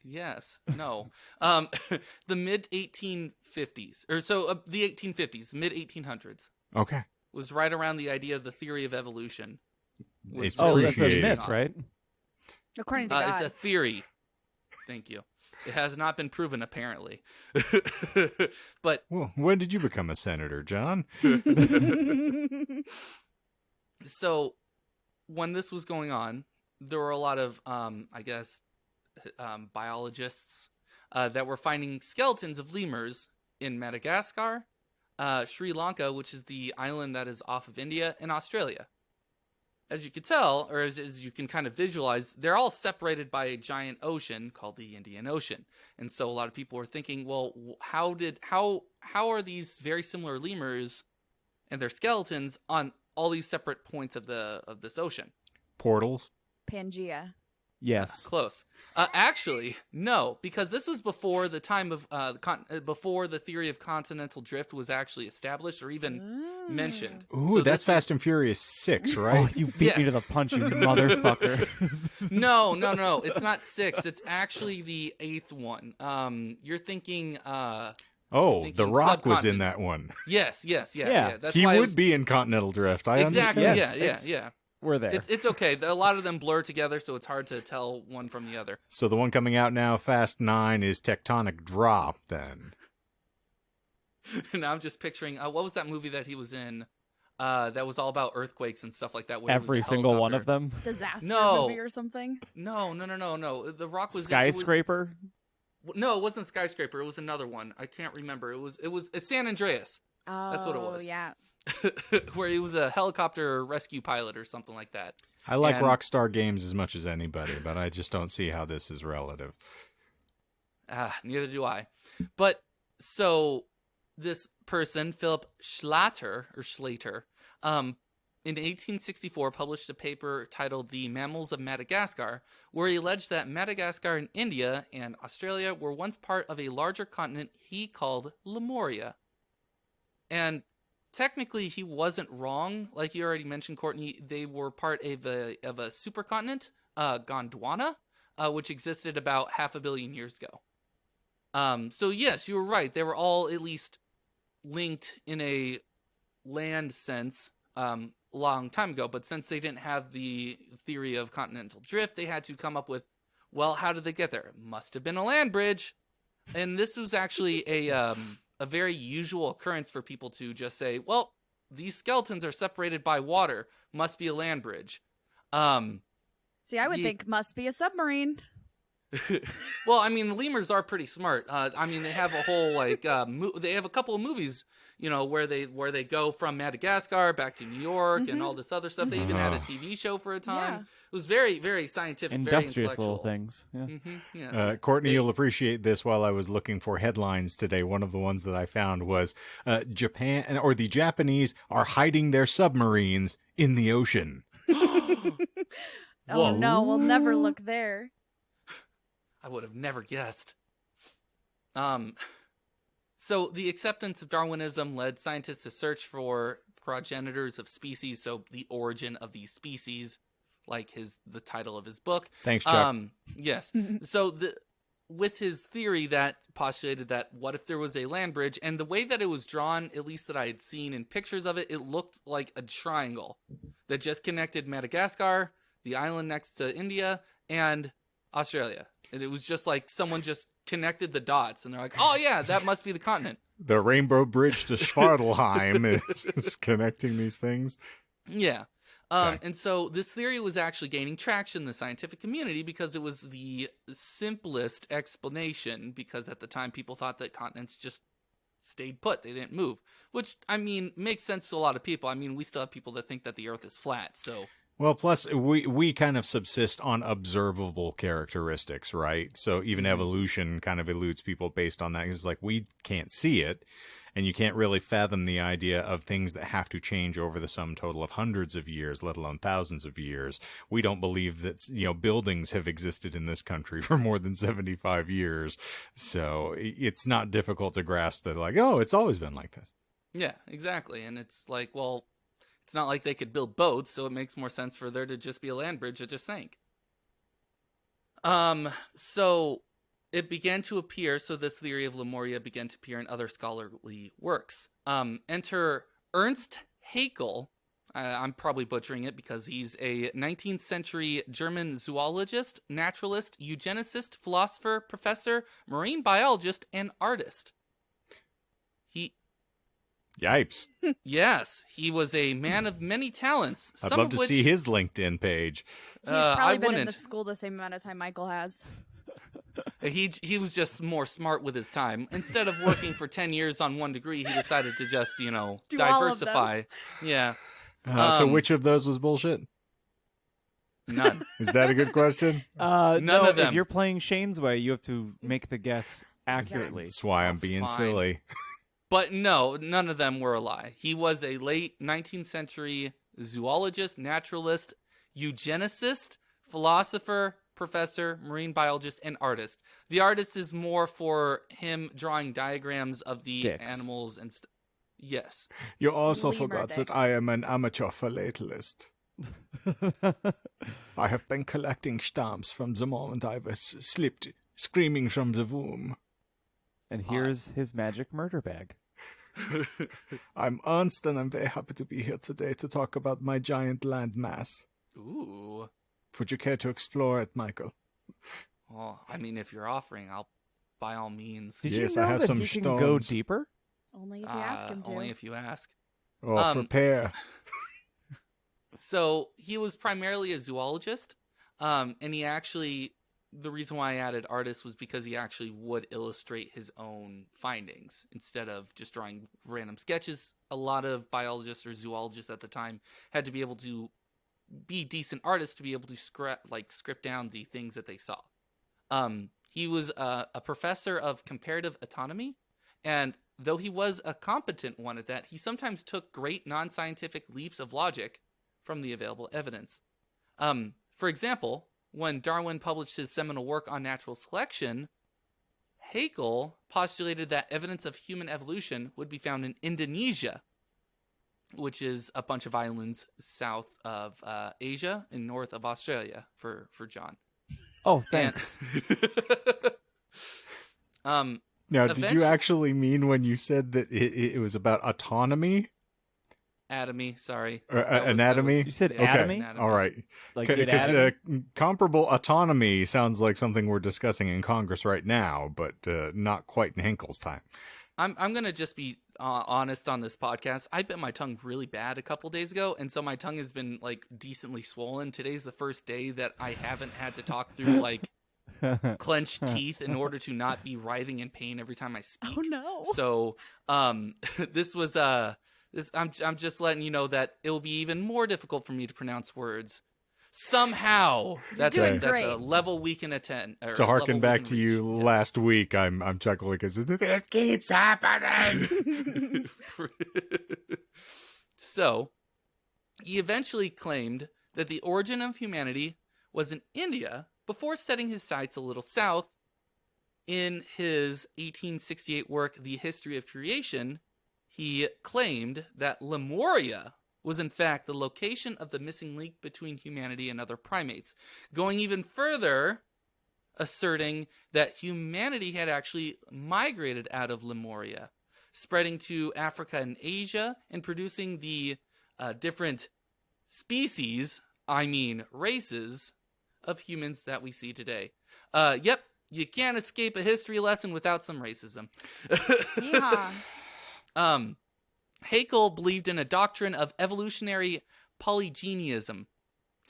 Yes. No. The mid-1850s. Or so, the 1850s, mid-1800s. Okay. Was right around the idea of the theory of evolution. Was It's Oh, really that's a appreciated. myth, right? According to God. It's a theory. Thank you. It has not been proven, apparently. But Well, when did you become a senator, John? so when this was going on, there were a lot of, biologists that were finding skeletons of lemurs in Madagascar, Sri Lanka, which is the island that is off of India, and Australia. As you could tell, or as you can kind of visualize, they're all separated by a giant ocean called the Indian Ocean. And so a lot of people were thinking, well, how are these very similar lemurs and their skeletons on all these separate points of this ocean? Portals? Pangea. Yes. Close. Actually, no, because this was before the time of before the theory of continental drift was actually established or even mentioned. Ooh, So that's this Fast and Furious 6, Oh, right? you beat me to Yes. the punch, you motherfucker. No. It's not 6. It's actually the 8th one. You're thinking. Oh, thinking The Rock was in subcontinent. that one. Yes. Yeah. That's He why it would was- be in Continental Drift. I exactly. understand. Yes, Yeah. We're there. It's okay. A lot of them blur together, so it's hard to tell one from the other. So the one coming out now, Fast 9, is Tectonic Drop, then. Now I'm just picturing what was that movie that he was in? That was all about earthquakes and stuff like that. Where he was Every a single one helicopter. of them. Disaster No. movie or something. No. The Rock was Skyscraper. No, it wasn't Skyscraper. It was another one. I can't remember. It was San Andreas, Oh, That's what it was. Yeah. where he was a helicopter rescue pilot or something like that. I like And- Rockstar Games as much as anybody, but I just don't see how this is relative. Neither do I. But so this person, Philip Schlatter, in 1864 published a paper titled The Mammals of Madagascar, where he alleged that Madagascar and India and Australia were once part of a larger continent he called Lemuria. And technically he wasn't wrong. Like you already mentioned, Courtney, they were part of a supercontinent, Gondwana, which existed about 500 million years ago. So yes, you were right. They were all at least linked in a land sense long time ago. But since they didn't have the theory of continental drift, they had to come up with, well, how did they get there? Must have been a land bridge. And this was actually a very usual occurrence for people to just say, well, these skeletons are separated by water. Must be a land bridge. See, I would think must be a submarine. Well, I mean, the lemurs are pretty smart. I mean, they have a whole like they have a couple of movies, where they go from Madagascar back to New York and all this other stuff. They even had a TV show for a time. Yeah. It was very, very scientific, Industrious very little things. Yeah. Yes. Courtney, you'll appreciate this. While I was looking for headlines today, one of the ones that I found was Japan or the Japanese are hiding their submarines in the ocean. Oh no, we'll never look there. I would have never guessed. So the acceptance of Darwinism led scientists to search for progenitors of species, so the origin of these species, like the title of his book. Thanks, Chuck. Yes. So with his theory that postulated that what if there was a land bridge, and the way that it was drawn, at least that I had seen in pictures of it, it looked like a triangle that just connected Madagascar, the island next to India, and Australia. And it was just like someone just connected the dots, and they're like, oh yeah, that must be the continent. The Rainbow Bridge to Schwartelheim is connecting these things. Yeah. Okay. And so this theory was actually gaining traction in the scientific community because it was the simplest explanation, because at the time people thought that continents just stayed put. They didn't move, which, I mean, makes sense to a lot of people. I mean, we still have people that think that the earth is flat, so... Well, plus we kind of subsist on observable characteristics, right? So even evolution kind of eludes people based on that. It's like we can't see it, and you can't really fathom the idea of things that have to change over the sum total of hundreds of years, let alone thousands of years. We don't believe that, buildings have existed in this country for more than 75 years. So it's not difficult to grasp that, like, oh, it's always been like this. Yeah, exactly. And it's like, well, it's not like they could build boats, so it makes more sense for there to just be a land bridge that just sank. So it began to appear, so this theory of Lemuria began to appear in other scholarly works. Enter Ernst Haeckel. I'm probably butchering it because he's a 19th century German zoologist, naturalist, eugenicist, philosopher, professor, marine biologist, and artist. Yipes. Yes, he was a man of many talents. I'd love to see his LinkedIn page. He's probably been in the school the same amount of time Michael has. He was just more smart with his time. Instead of working for 10 years on one degree, he decided to just, diversify. Yeah. So which of those was bullshit? None. Is that a good question? None of them. If you're playing Shane's way, you have to make the guess accurately. That's why I'm being silly. But no, none of them were a lie. He was a late 19th century zoologist, naturalist, eugenicist, philosopher, professor, marine biologist, and artist. The artist is more for him drawing diagrams of the animals and Yes. You also Lemur forgot dicks. that I am an amateur philatelist. I have been collecting stamps from the moment I was slipped screaming from the womb. And here's his magic murder bag. I'm Ernst, and I'm very happy to be here today to talk about my giant land mass. Ooh. Would you care to explore it, Michael? Well, I mean, if you're offering, I'll by all means. Did Yes, you know I have that some he stones. can go deeper? Only if you ask him to. Only if you ask. Oh, prepare. So he was primarily a zoologist, and he actually, the reason why I added artist was because he actually would illustrate his own findings instead of just drawing random sketches. A lot of biologists or zoologists at the time had to be able to be decent artists to be able to script down the things that they saw. He was a professor of comparative autonomy, and though he was a competent one at that, he sometimes took great non-scientific leaps of logic from the available evidence. For example, when Darwin published his seminal work on natural selection, Haeckel postulated that evidence of human evolution would be found in Indonesia, which is a bunch of islands south of Asia and north of Australia for John. Oh, thanks. Now, did you actually mean when you said that it was about autonomy? Atomy, sorry. Anatomy? You said okay. atomy? All right. Like Because comparable autonomy sounds like something we're discussing in Congress right now, but not quite in Henkel's time. I'm going to just be honest on this podcast. I bit my tongue really bad a couple days ago, and so my tongue has been, decently swollen. Today's the first day that I haven't had to talk through, clenched teeth in order to not be writhing in pain every time I speak. Oh no. So, this was I'm just letting you know that it'll be even more difficult for me to pronounce words. Somehow, that's doing a great. level we can attend. Or To a harken level back we to can you reach. Yes. last week, I'm chuckling because it keeps happening. So, he eventually claimed that the origin of humanity was in India before setting his sights a little south. In his 1868 work, The History of Creation, he claimed that Lemuria was in fact the location of the missing link between humanity and other primates, going even further, asserting that humanity had actually migrated out of Lemuria, spreading to Africa and Asia, and producing the different species, races, of humans that we see today. Yep, you can't escape a history lesson without some racism. Yeah. Haeckel believed in a doctrine of evolutionary polygenism,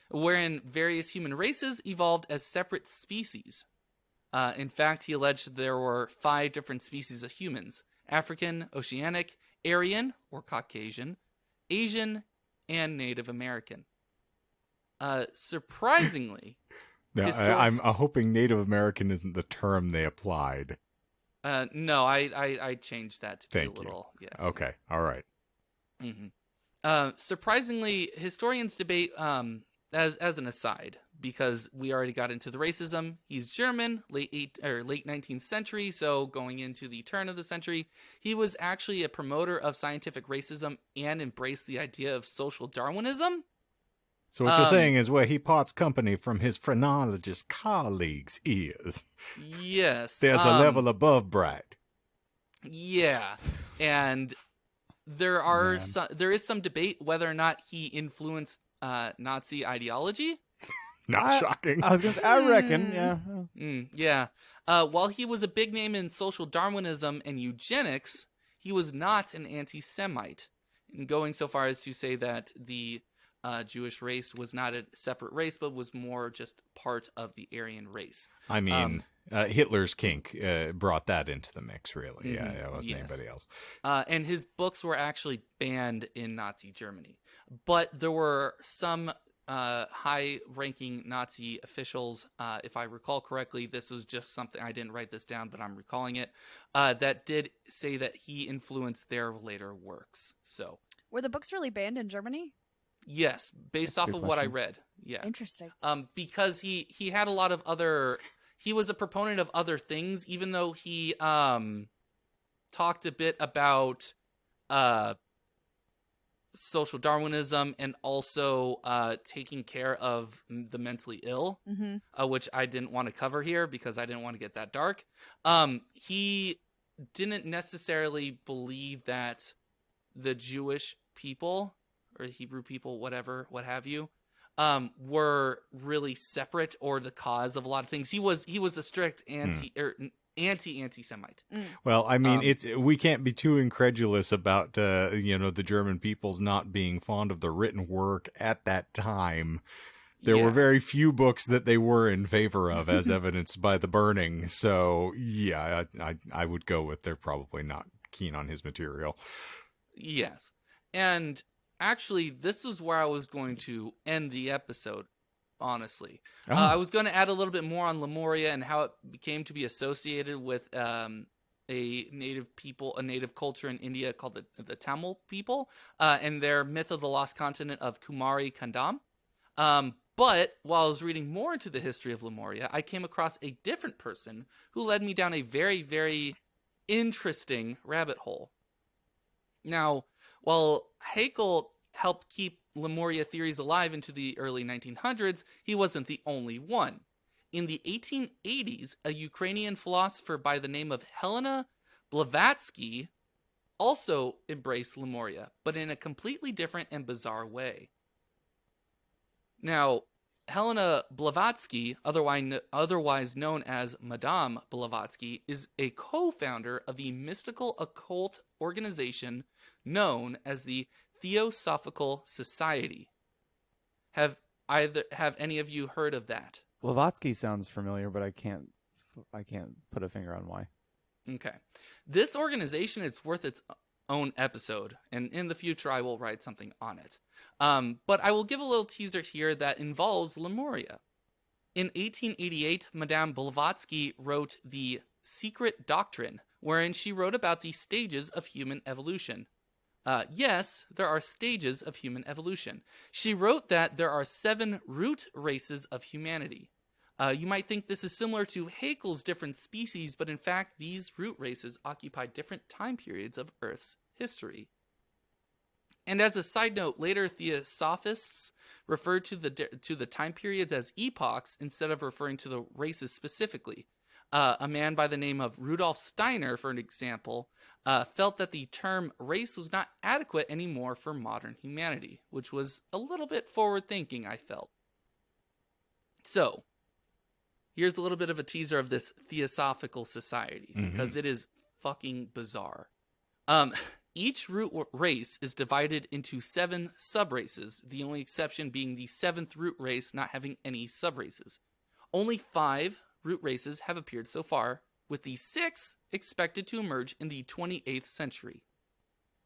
wherein various human races evolved as separate species. In fact, he alleged there were 5 different species of humans: African, Oceanic, Aryan, or Caucasian, Asian, and Native American. Surprisingly... Now, I'm hoping Native American isn't the term they applied. No, I changed that to be a little... Yes. Okay, all right. Mm-hmm. Surprisingly, historians debate, as an aside, because we already got into the racism. He's German, late 19th century, so going into the turn of the century, he was actually a promoter of scientific racism and embraced the idea of social Darwinism. So what you're saying is where he parts company from his phrenologist colleagues' ears. Yes. There's a level above Bright. Yeah, and there is some debate whether or not he influenced Nazi ideology. Not shocking. I was going to say, I reckon, yeah. Yeah. While he was a big name in social Darwinism and eugenics, he was not an anti-Semite, and going so far as to say that the Jewish race was not a separate race, but was more just part of the Aryan race. I mean, Hitler's kink brought that into the mix, really. Mm-hmm. Yeah, it wasn't anybody else. And his books were actually banned in Nazi Germany. But there were some high-ranking Nazi officials, if I recall correctly, this was just something, I didn't write this down, but I'm recalling it, that did say that he influenced their later works. So, Were the books really banned in Germany? yes, based off of what I read. Yeah. Interesting. Because he had a lot of other... He was a proponent of other things, even though he talked a bit about social Darwinism and also taking care of the mentally ill, which I didn't want to cover here because I didn't want to get that dark. He didn't necessarily believe that the Jewish people or Hebrew people, whatever, what have you, were really separate or the cause of a lot of things. He was a strict anti-Semite. Well, I mean, we can't be too incredulous about the German peoples not being fond of the written work at that time. There were very few books that they were in favor of, as evidenced by the burning. So, yeah, I would go with they're probably not keen on his material. Yes. And actually, this is where I was going to end the episode, honestly. I was going to add a little bit more on Lemuria and how it became to be associated with a native culture in India called the Tamil people, and their myth of the lost continent of Kumari Kandam. But while I was reading more into the history of Lemuria, I came across a different person who led me down a very, very interesting rabbit hole. Now, while Haeckel helped keep Lemuria theories alive into the early 1900s, he wasn't the only one. In the 1880s, a Ukrainian philosopher by the name of Helena Blavatsky also embraced Lemuria, but in a completely different and bizarre way. Now, Helena Blavatsky, otherwise known as Madame Blavatsky, is a co-founder of the mystical occult organization known as the Theosophical Society. Have any of you heard of that? Blavatsky sounds familiar, but I can't put a finger on why. Okay. This organization, it's worth its own episode, and in the future I will write something on it. But I will give a little teaser here that involves Lemuria. In 1888, Madame Blavatsky wrote The Secret Doctrine, wherein she wrote about the stages of human evolution. Yes, there are stages of human evolution. She wrote that there are 7 root races of humanity. You might think this is similar to Haeckel's different species, but in fact, these root races occupy different time periods of Earth's history. And as a side note, later Theosophists referred to the time periods as epochs instead of referring to the races specifically. A man by the name of Rudolf Steiner, for an example, felt that the term race was not adequate anymore for modern humanity, which was a little bit forward-thinking, I felt. So, here's a little bit of a teaser of this Theosophical Society, because it is fucking bizarre. Each root race is divided into 7 subraces, the only exception being the 7th root race not having any subraces. Only 5 root races have appeared so far, with the 6th expected to emerge in the 28th century.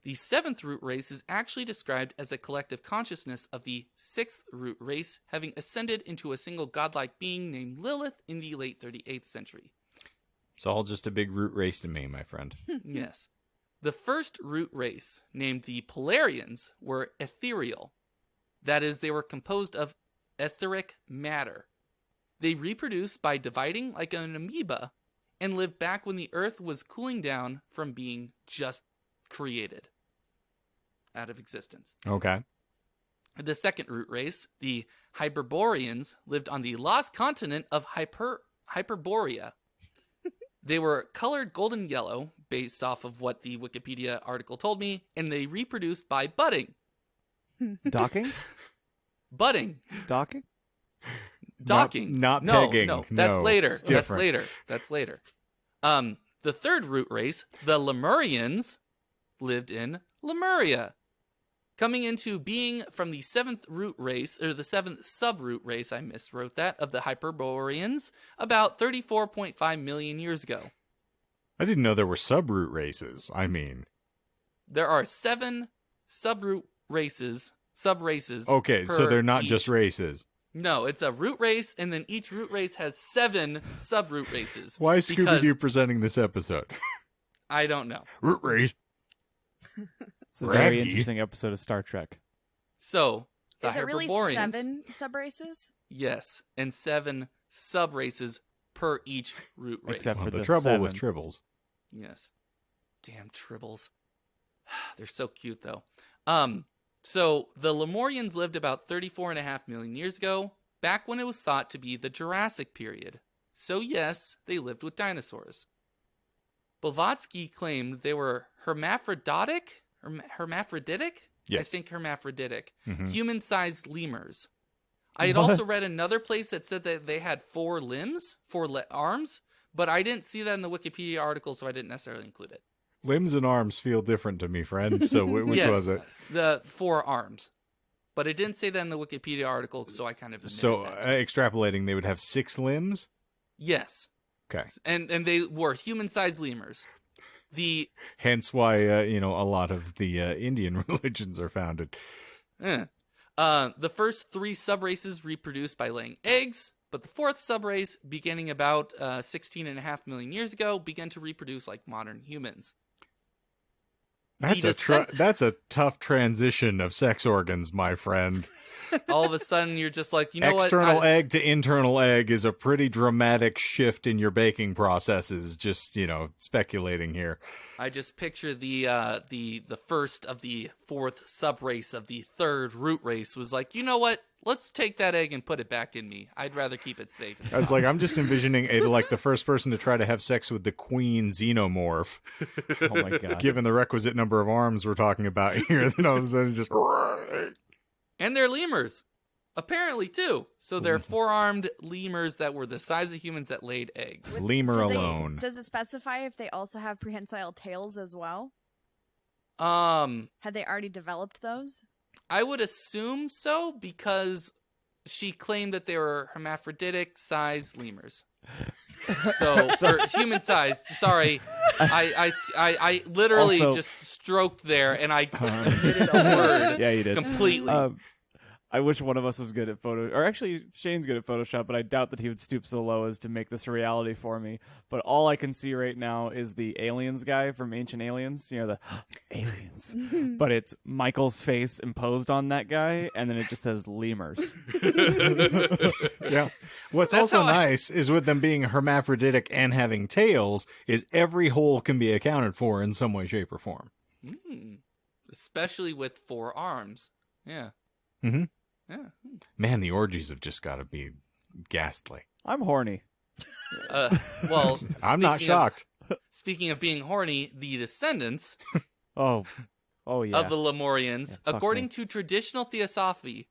The 7th root race is actually described as a collective consciousness of the 6th root race having ascended into a single godlike being named Lilith in the late 38th century. It's all just a big root race to me, my friend. Yes. The first root race, named the Polarians, were ethereal. That is, they were composed of etheric matter. They reproduced by dividing like an amoeba and lived back when the Earth was cooling down from being just created out of existence. Okay. The second root race, the Hyperboreans, lived on the lost continent of Hyperborea. They were colored golden yellow, based off of what the Wikipedia article told me, and they reproduced by budding. Docking? Budding. Docking? Docking. Not no, pegging. No, that's No, later. it's That's different. later. That's later. The third root race, the Lemurians, lived in Lemuria, coming into being from the 7th root race, or the 7th subroot race, I miswrote that, of the Hyperboreans, about 34.5 million years ago. I didn't know there were subroot races. I mean, There are 7 subraces. okay, so per they're not each. just races. No, it's a root race, and then each root race has 7 subroot races. Why is because- Scooby-Doo presenting this episode? I don't know. Root race. It's a very Raggy. interesting episode of Star Trek. So, the Is it really Hyperboreans, 7 subraces? yes, and 7 subraces per each root race. Except Well, for the the trouble with 7th. tribbles. Yes. Damn tribbles. They're so cute, though. So the Lemurians lived about 34.5 million years ago, back when it was thought to be the Jurassic period. So yes, they lived with dinosaurs. Blavatsky claimed they were hermaphroditic? Hermaphroditic? I Yes. think hermaphroditic. Mhm. Human-sized lemurs. I had What? also read another place that said that they had 4 limbs, 4 arms, but I didn't see that in the Wikipedia article, so I didn't necessarily include it. Limbs and arms feel different to me, friend. So which Yes, was it? the 4 arms. But it didn't say that in the Wikipedia article, so I kind of admitted So that. extrapolating, they would have 6 limbs? Yes. Okay. And they were human-sized lemurs. Hence why, a lot of the Indian religions are founded. The first 3 subraces reproduced by laying eggs, but the 4th subrace, beginning about 16.5 million years ago, began to reproduce like modern humans. That's a tough transition of sex organs, my friend. All of a sudden, you're just like, you know External what? egg to internal egg is a pretty dramatic shift in your baking processes. Just, speculating here. I just picture the first of the 4th subrace of the 3rd root race was like, you know what? Let's take that egg and put it back in me. I'd rather keep it safe. I was like, I'm just envisioning the first person to try to have sex with the queen xenomorph. Oh my god. Given the requisite number of arms we're talking about here, then all of a sudden it's just... And they're lemurs, apparently, too. So they're 4-armed lemurs that were the size of humans that laid eggs. Lemur alone. Does it specify if they also have prehensile tails as well? Had Had they already developed those? I would assume so, because she claimed that they were hermaphroditic sized lemurs. So for human sized. Sorry, I literally Also, just stroked there, and I omitted a word. Yeah, you did. Completely. I wish one of us was good at or actually Shane's good at Photoshop, but I doubt that he would stoop so low as to make this a reality for me. But all I can see right now is the aliens guy from Ancient Aliens, the aliens. But it's Michael's face imposed on that guy, and then it just says lemurs. Yeah. What's That's also how nice is with them being hermaphroditic and having tails is every hole can be accounted for in some way, shape, or form. Especially with 4 arms. Yeah. Mm-hmm. Yeah. Man, the orgies have just got to be ghastly. I'm horny. Well, I'm not shocked. Speaking of being horny, the descendants Oh yeah. of the Lemurians, Yeah, fuck according me. to traditional theosophy,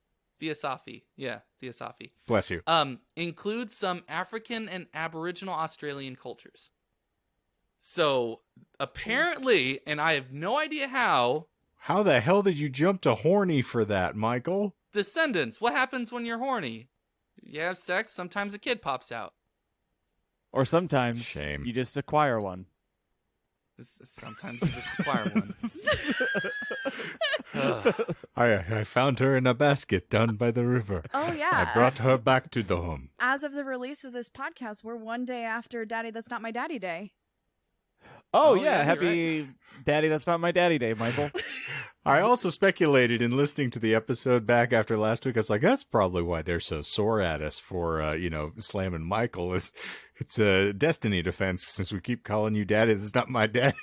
Bless you. includes some African and Aboriginal Australian cultures. So apparently, and I have no idea how, How the hell did you jump to horny for that, Michael? descendants, what happens when you're horny? You have sex, sometimes a kid pops out. Or sometimes Shame. you just acquire one. Sometimes you just acquire one. I found her in a basket down by the river. Oh, yeah. I brought her back to the home. As of the release of this podcast, we're one day after Daddy That's Not My Daddy Day. Oh, Oh, yeah, yeah, happy Daddy That's Not My Daddy Day, Michael. I also speculated in listening to the episode back after last week. I was like, that's probably why they're so sore at us for, slamming Michael. It's a destiny defense since we keep calling you daddy. That's not my daddy.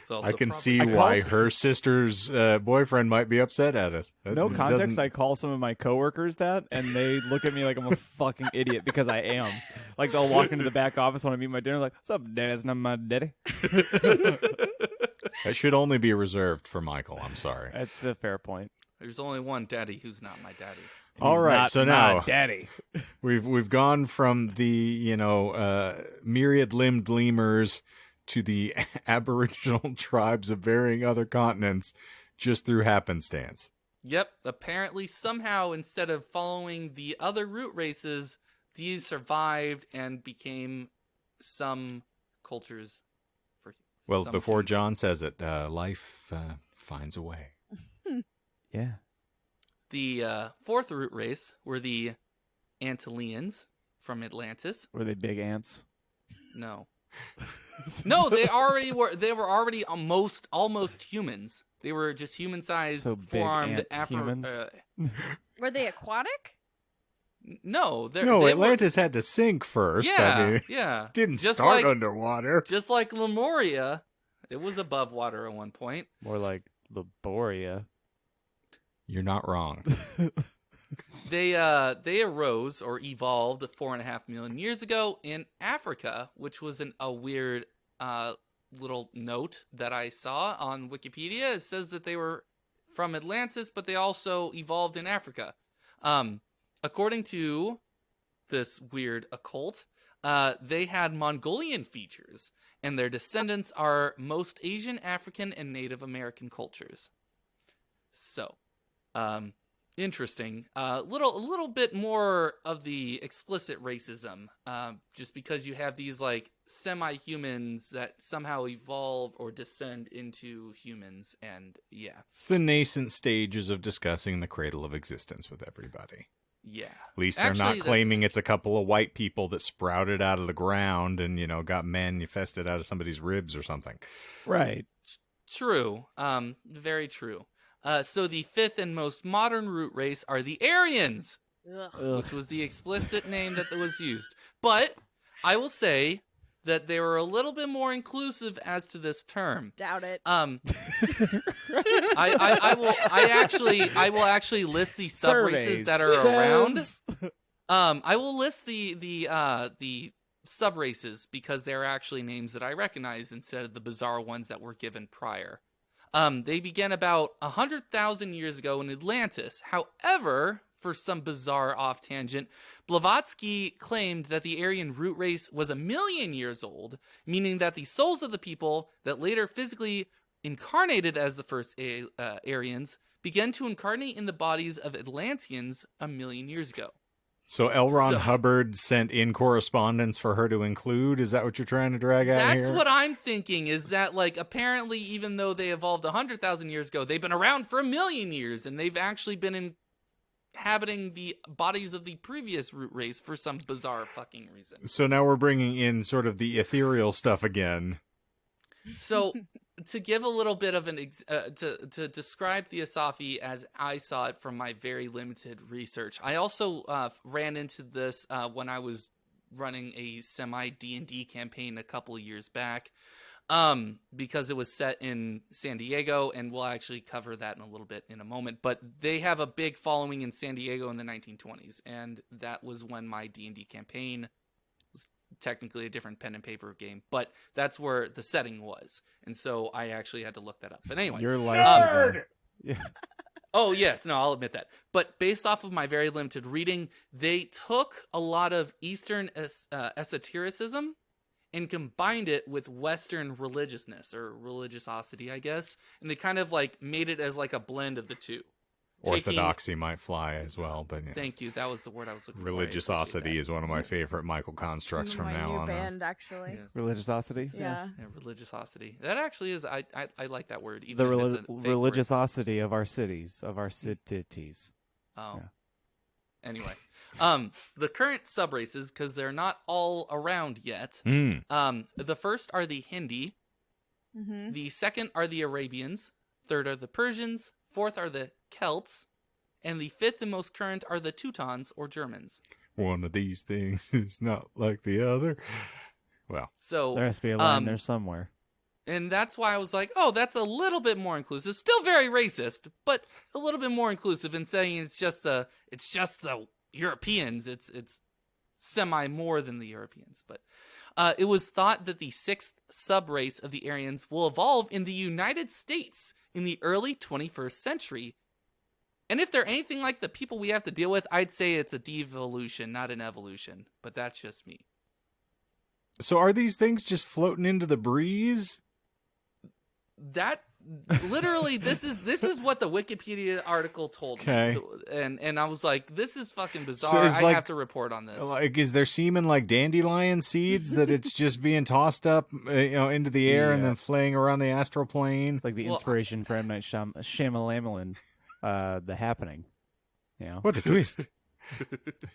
It's also I can probably- see I why call- her sister's boyfriend might be upset at us. No It context, doesn't- I call some of my coworkers that, and they look at me like I'm a fucking idiot because I am. Like, they'll walk into the back office when I meet my dinner, like, what's up, Daddy? That's not my daddy. That should only be reserved for Michael. I'm sorry. That's a fair point. There's only one daddy who's not my daddy. All He's right, not so my now daddy. we've gone from the myriad-limbed lemurs to the Aboriginal tribes of varying other continents just through happenstance. Yep, apparently somehow instead of following the other root races, these survived and became some cultures for Well, some before humans. John says it, life finds a way. Yeah. The fourth root race were the Antilleans from Atlantis. Were they big ants? No. No, they were already almost humans. They were just human-sized, So big four-armed ant humans? Were they aquatic? No, they Atlantis had to sink first. Yeah, I mean, yeah. didn't Just start like- underwater. Just like Lemuria, it was above water at one point. More like Laboria. You're not wrong. They arose or evolved 4.5 million years ago in Africa, which was a weird little note that I saw on Wikipedia. It says that they were from Atlantis, but they also evolved in Africa. According to this weird occult, they had Mongolian features, and their descendants are most Asian, African, and Native American cultures. So, interesting. A little bit more of the explicit racism, just because you have these like semi-humans that somehow evolve or descend into humans, and yeah, It's the nascent stages of discussing the cradle of existence with everybody. yeah. At least they're Actually, not that's- claiming it's a couple of white people that sprouted out of the ground and, got manifested out of somebody's ribs or something. Right. True. Very true. So the fifth and most modern root race are the Aryans, which was the explicit name that was used. But I will say that they were a little bit more inclusive as to this term. Doubt it. I will actually list the subraces that are around. I will list the subraces because they're actually names that I recognize instead of the bizarre ones that were given prior. They began about 100,000 years ago in Atlantis. However, for some bizarre off-tangent, Blavatsky claimed that the Aryan root race was 1 million years old, meaning that the souls of the people that later physically incarnated as the first Aryans began to incarnate in the bodies of Atlanteans 1 million years ago. So L. Ron Hubbard sent in correspondence for her to include? Is that what you're trying to drag out here? That's what I'm thinking, is that, like, apparently even though they evolved 100,000 years ago, they've been around for 1 million years, and they've actually been inhabiting the bodies of the previous root race for some bizarre fucking reason. So now we're bringing in sort of the ethereal stuff again. So, to give a little bit of to describe Theosophy as I saw it from my very limited research, I also ran into this when I was running a semi D&D campaign a couple of years back, because it was set in San Diego, and we'll actually cover that in a little bit in a moment. But they have a big following in San Diego in the 1920s, and that was when my D&D campaign, technically a different pen and paper game, but that's where the setting was, and so I actually had to look that up. But anyway, your life yeah. Oh yes, no, I'll admit that. But based off of my very limited reading, they took a lot of Eastern esotericism and combined it with Western religiousness, or religiosity, I guess, and they kind of like made it as like a blend of the two. Orthodoxy might fly as well, but yeah. Thank you. That was the word I was looking for. Religiosity is one of my favorite Michael constructs from now on. My new band, actually. Yes. Religiosity? Yeah. Yeah, religiosity. That actually is. I like that word. The Even if it's a fake religiosity of our cities, of our cities. Oh. Yeah. Anyway, the current subraces, because they're not all around yet. The first are the Hindi. Mm-hmm. The second are the Arabians. Third are the Persians. Fourth are the Celts. And the fifth and most current are the Teutons, or Germans. One of these things is not like the other. Well, so there has to be a line there somewhere. And that's why I was like, oh, that's a little bit more inclusive. Still very racist, but a little bit more inclusive in saying it's just the Europeans. It's semi more than the Europeans. But it was thought that the sixth subrace of the Aryans will evolve in the United States in the early 21st century. And if they're anything like the people we have to deal with, I'd say it's a devolution, not an evolution. But that's just me. So are these things just floating into the breeze? That literally, this is what the Wikipedia article told me, and I was like, this is fucking bizarre. So I have to report on this. Like, is there semen like dandelion seeds that it's just being tossed up, into the air and then flaying around the astral plane? It's like the inspiration for M. Night Shyamalan, The Happening. Yeah, what a twist!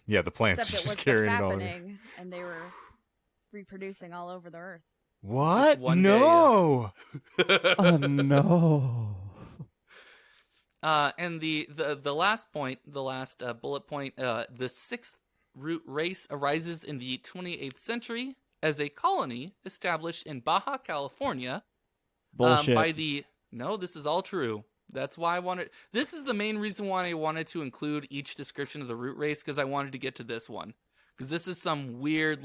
Yeah, the plants Except are just it was carrying the it all. fappening, and they were reproducing all over the earth. What? No. Oh no. And the last point, the last bullet point, the sixth root race arises in the 28th century as a colony established in Baja California. Bullshit. No, this is all true. That's why this is the main reason why I wanted to include each description of the root race, because I wanted to get to this one. Because this is some weird,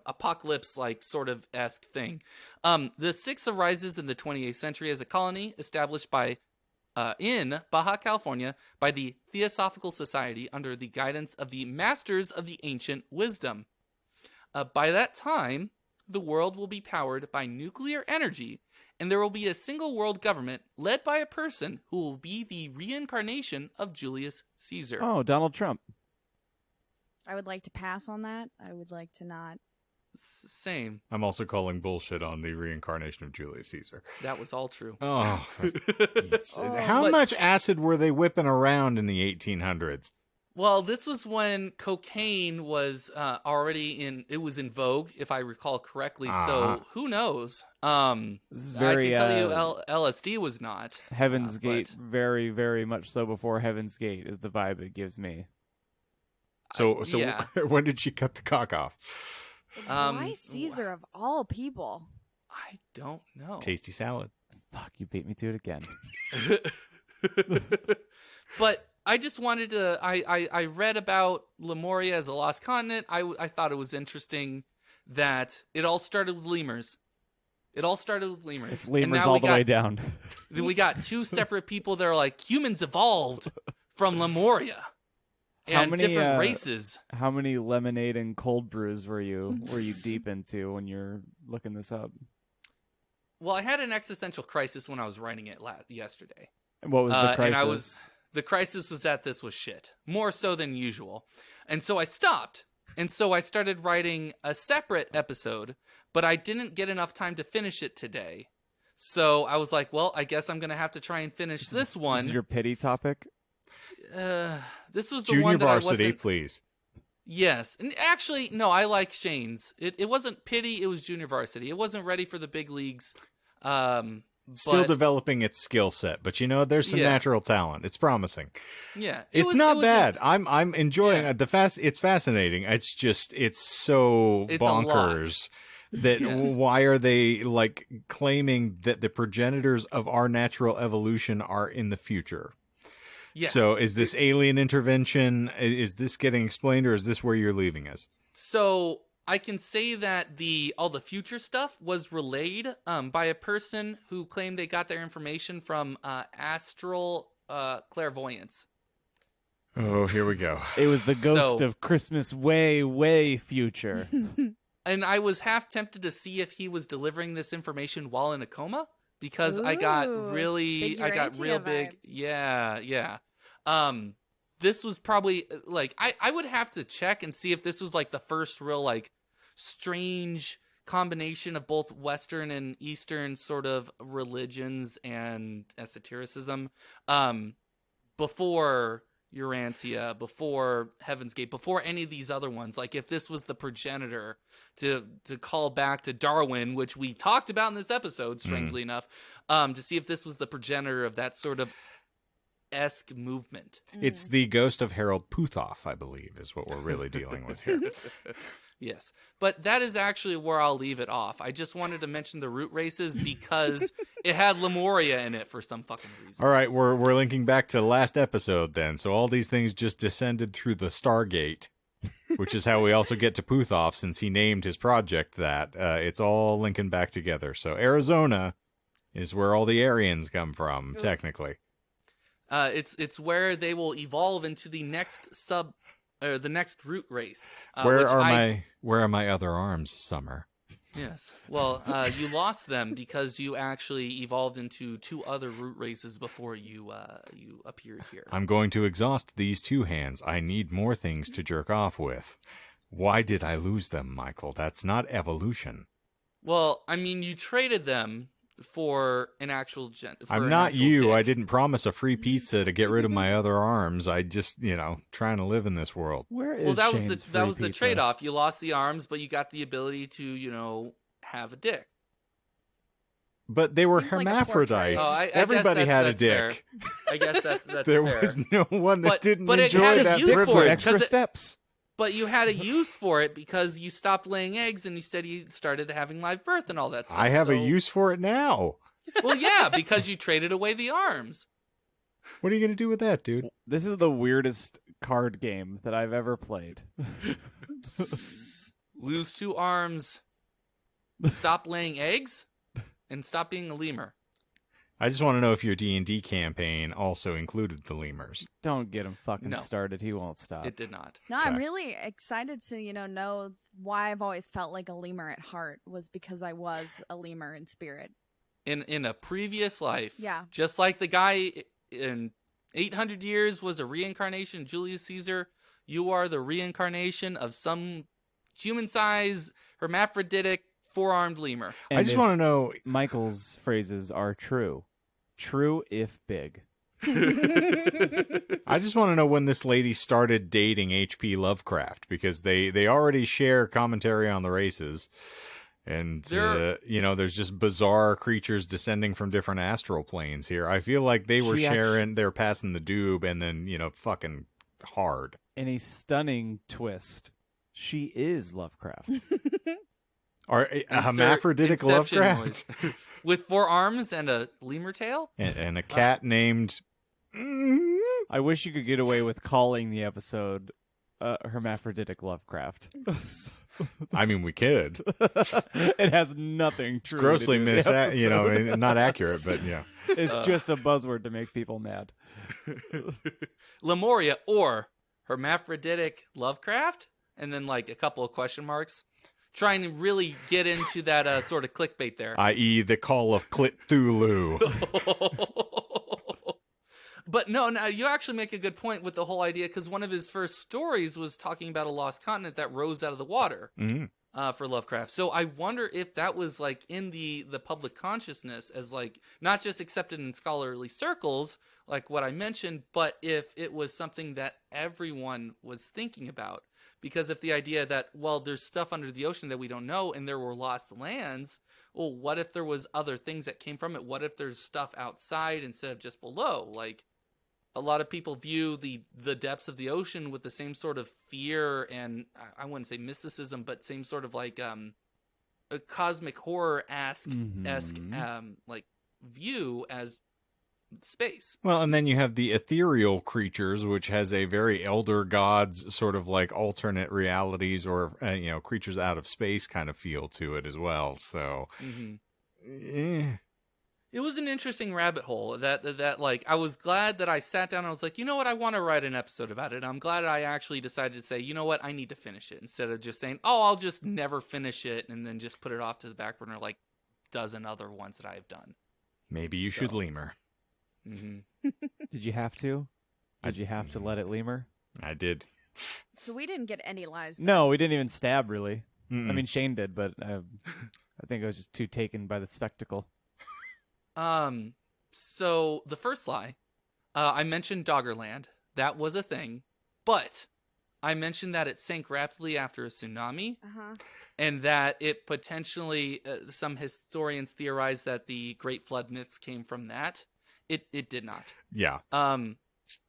apocalypse sort of esque thing. The sixth arises in the 28th century as a colony established in Baja California by the Theosophical Society under the guidance of the Masters of the Ancient Wisdom. By that time, the world will be powered by nuclear energy, and there will be a single world government led by a person who will be the reincarnation of Julius Caesar. Oh, Donald Trump. I would like to pass on that. I would like to not. Same. I'm also calling bullshit on the reincarnation of Julius Caesar. That was all true. Oh. How much acid were they whipping around in the 1800s? Well, this was when cocaine was already it was in vogue, if I recall correctly. So who knows? This is very, I can tell you LSD was not. Heaven's Gate, very, very much so before Heaven's Gate is the vibe it gives me. So yeah. When did she cut the cock off? Why Caesar of all people? I don't know. Tasty salad. Fuck, you beat me to it again. But I just wanted to. I read about Lemuria as a lost continent. I thought it was interesting that it all started with lemurs. It's lemurs all the way down. Then we got two separate people that are like, humans evolved from Lemuria. And different races. How many lemonade and cold brews were you deep into when you're looking this up? Well, I had an existential crisis when I was writing it yesterday. What was the crisis? The crisis was that this was shit, more so than usual. And so I stopped. And so I started writing a separate episode, but I didn't get enough time to finish it today. So I was like, well, I guess I'm going to have to try and finish this one. This is your pity topic? This was the Junior one that varsity, I wasn't... please. Yes. And actually, no, I like Shane's. It wasn't pity, it was junior varsity. It wasn't ready for the big leagues. Still developing its skill set, but there's some natural talent. It's promising. Yeah, it's not bad. I'm enjoying it. It's fascinating. It's just it's so bonkers that why are they like claiming that the progenitors of our natural evolution are in the future? Yeah. So is this alien intervention? Is this getting explained, or is this where you're leaving us? So I can say that all the future stuff was relayed by a person who claimed they got their information from astral clairvoyance. Oh, here we go. It was the ghost of Christmas way, way future. And I was half tempted to see if he was delivering this information while in a coma, because I got real big. Yeah. This was probably like I would have to check and see if this was like the first real like strange combination of both Western and Eastern sort of religions and esotericism before Urantia, before Heaven's Gate, before any of these other ones. Like if this was the progenitor to call back to Darwin, which we talked about in this episode, strangely enough, to see if this was the progenitor of that sort of esque movement. It's the ghost of Harold Puthoff, I believe, is what we're really dealing with here. Yes, but that is actually where I'll leave it off. I just wanted to mention the root races because it had Lemuria in it for some fucking reason. All right, we're linking back to last episode then. So all these things just descended through the Stargate, which is how we also get to Puthoff since he named his project that. It's all linking back together. So Arizona is where all the Aryans come from, technically. It's where they will evolve into the next the next root race. Where are my other arms, Summer? Yes. Well, you lost them because you actually evolved into two other root races before you appeared here. I'm going to exhaust these two hands. I need more things to jerk off with. Why did I lose them, Michael? That's not evolution. Well, I mean, you traded them for an actual I'm not you. Dick. I didn't promise a free pizza to get rid of my other arms. I just, trying to live in this world. Where is well, that Shane's was the trade-off. You lost the arms, but you got the ability to, have a dick. But they were Seems like hermaphrodites. I Everybody had a dick. Fair. I guess that's there fair. was no one that didn't but enjoy it had that use for it, privilege. Extra steps. But you had a use for it because you stopped laying eggs and you said you started having live birth and all that stuff. I have a use for it now. Well, yeah, because you traded away the arms. What are you going to do with that, dude? This is the weirdest card game that I've ever played. Lose 2 arms, stop laying eggs, and stop being a lemur. I just want to know if your D&D campaign also included the lemurs. Don't get him fucking started. He won't stop. It did not. No, I'm really excited to, know why I've always felt like a lemur at heart was because I was a lemur in spirit. In a previous life, yeah, just like the guy in 800 years was a reincarnation, Julius Caesar, you are the reincarnation of some human-sized, hermaphroditic, 4-armed lemur. And I just want to know... Michael's phrases are true. True if big. I just want to know when this lady started dating H.P. Lovecraft, because they already share commentary on the races. And, there's just bizarre creatures descending from different astral planes here. I feel like they were they're passing the doob and then, fucking hard. In a stunning twist, she is Lovecraft. A hermaphroditic Lovecraft? With 4 arms and a lemur tail? And a cat named... I wish you could get away with calling the episode hermaphroditic Lovecraft. I mean, we could. It has nothing true. It's grossly not accurate, but yeah. It's just a buzzword to make people mad. Lemuria or hermaphroditic Lovecraft, and then like a couple of question marks. trying to really get into that sort of clickbait there. I.e. the call of Cthulhu. But no, you actually make a good point with the whole idea, because one of his first stories was talking about a lost continent that rose out of the water for Lovecraft. So I wonder if that was like in the public consciousness as like not just accepted in scholarly circles, like what I mentioned, but if it was something that everyone was thinking about. Because if the idea that, well, there's stuff under the ocean that we don't know and there were lost lands, well, what if there was other things that came from it? What if there's stuff outside instead of just below? Like, a lot of people view the depths of the ocean with the same sort of fear and, I wouldn't say mysticism, but same sort of like a cosmic horror-esque like view as space. Well, and then you have the ethereal creatures, which has a very elder gods sort of like alternate realities or creatures out of space kind of feel to it as well. So it was an interesting rabbit hole that like I was glad that I sat down and I was like, you know what, I want to write an episode about it. I'm glad I actually decided to say, you know what, I need to finish it, instead of just saying, oh, I'll just never finish it and then just put it off to the back burner like dozen other ones that I've done. Maybe you should lemur. Did you have to? Did you have to let it lemur? I did. So we didn't get any lies. No, we didn't even stab, really. Mm-mm. I mean, Shane did, but I think I was just too taken by the spectacle. So the first lie, I mentioned Doggerland. That was a thing, but I mentioned that it sank rapidly after a tsunami, and that it potentially, some historians theorize that the Great Flood myths came from that. It did not. Yeah.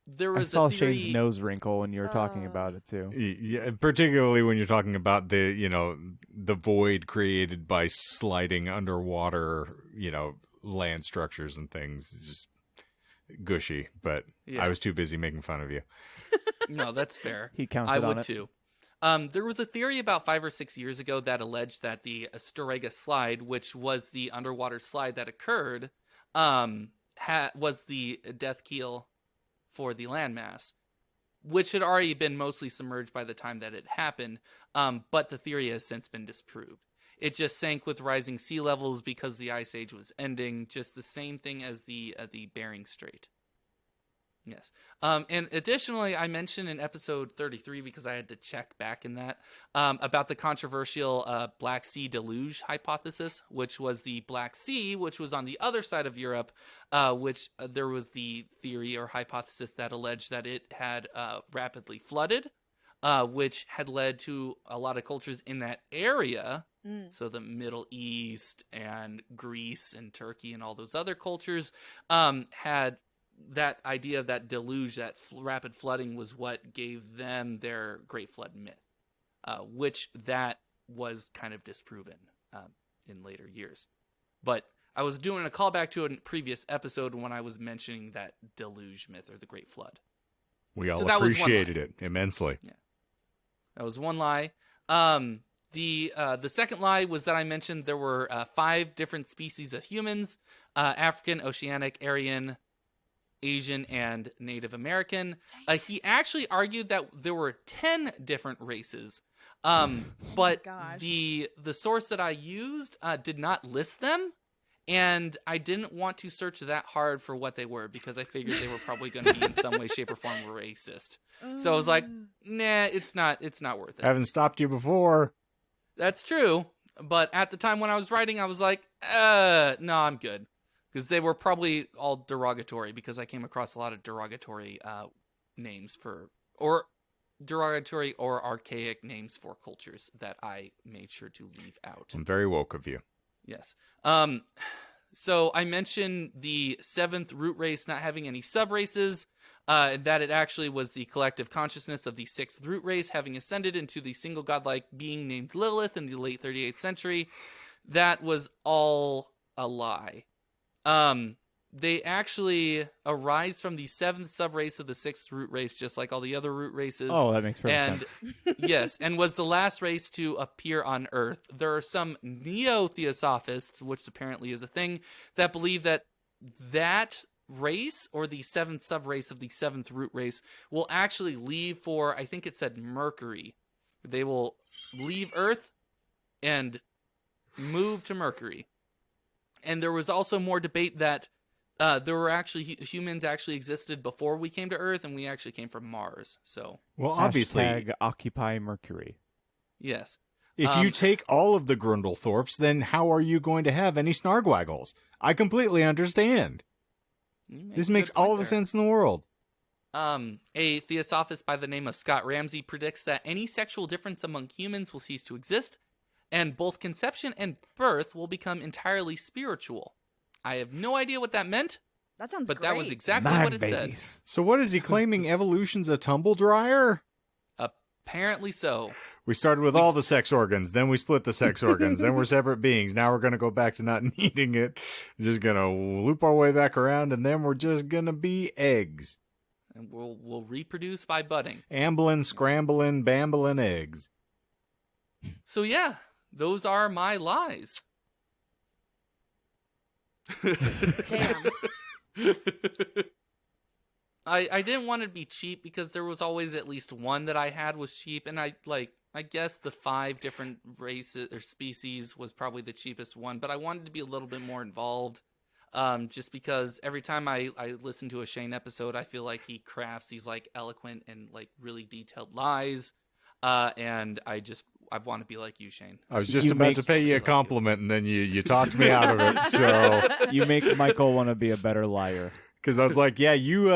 There was I saw a theory... Shane's nose wrinkle when you were talking about it too. Yeah, particularly when you're talking about the void created by sliding underwater, land structures and things. It's just gushy, but I was too busy making fun of you. No, that's fair. He counts I it on would it. too. There was a theory about 5 or 6 years ago that alleged that the Astoria slide, which was the underwater slide that occurred, was the death keel for the landmass, which had already been mostly submerged by the time that it happened, but the theory has since been disproved. It just sank with rising sea levels because the Ice Age was ending, just the same thing as the Bering Strait. Yes. And additionally, I mentioned in episode 33, because I had to check back in that, about the controversial Black Sea deluge hypothesis, which was the Black Sea, which was on the other side of Europe, which there was the theory or hypothesis that alleged that it had rapidly flooded, which had led to a lot of cultures in that area. So the Middle East and Greece and Turkey and all those other cultures had that idea of that deluge, that rapid flooding, was what gave them their Great Flood myth, which that was kind of disproven in later years. But I was doing a callback to a previous episode when I was mentioning that deluge myth or the Great Flood. We all appreciated it immensely. Yeah, that was one lie. The second lie was that I mentioned there were 5 different species of humans: African, Oceanic, Aryan, Asian, and Native American. He actually argued that there were 10 different races, but the source that I used did not list them, and I didn't want to search that hard for what they were, because I figured they were probably going to be in some way, shape, or form racist. So I was like, nah, it's not worth it. I haven't stopped you before. That's true, but at the time when I was writing, I was like, no, I'm good. Because they were probably all derogatory, because I came across a lot of derogatory names or derogatory or archaic names for cultures that I made sure to leave out. I'm very woke of you. Yes. So I mentioned the 7th root race not having any sub-races, that it actually was the collective consciousness of the 6th root race having ascended into the single godlike being named Lilith in the late 38th century. That was all a lie. They actually arise from the 7th sub-race of the 6th root race, just like all the other root races. Oh, that makes perfect sense. Yes, and was the last race to appear on Earth. There are some neo-theosophists, which apparently is a thing, that believe that race, or the 7th sub-race of the 7th root race, will actually leave for, I think it said Mercury. They will leave Earth and moved to Mercury. And there was also more debate that there were actually humans actually existed before we came to Earth, and we actually came from Mars. So, well, obviously, # Occupy Mercury. Yes. If you take all of the Grundlethorpes, then how are you going to have any Snargwaggles? I completely understand. This makes all the sense in the world. A theosophist by the name of Scott Ramsey predicts that any sexual difference among humans will cease to exist, and both conception and birth will become entirely spiritual. I have no idea what that meant. That sounds but great. that was exactly what it said. So what is he claiming? Evolution's a tumble dryer? Apparently so. We started with all the sex organs, then we split the sex organs, then we're separate beings. Now we're going to go back to not needing it. Just going to loop our way back around, and then we're just going to be eggs. And we'll reproduce by budding. Ambling, scrambling, bambling eggs. So yeah, those are my lies. Damn. I didn't want to be cheap because there was always at least one that I had was cheap, and I guess the 5 different races or species was probably the cheapest one, but I wanted to be a little bit more involved. Just because every time I listen to a Shane episode, I feel like he crafts these like eloquent and like really detailed lies. And I want to be like you, Shane. I was just about to pay you a compliment, and then you talked me out of it. So you make Michael want to be a better liar. Because I was like, yeah, you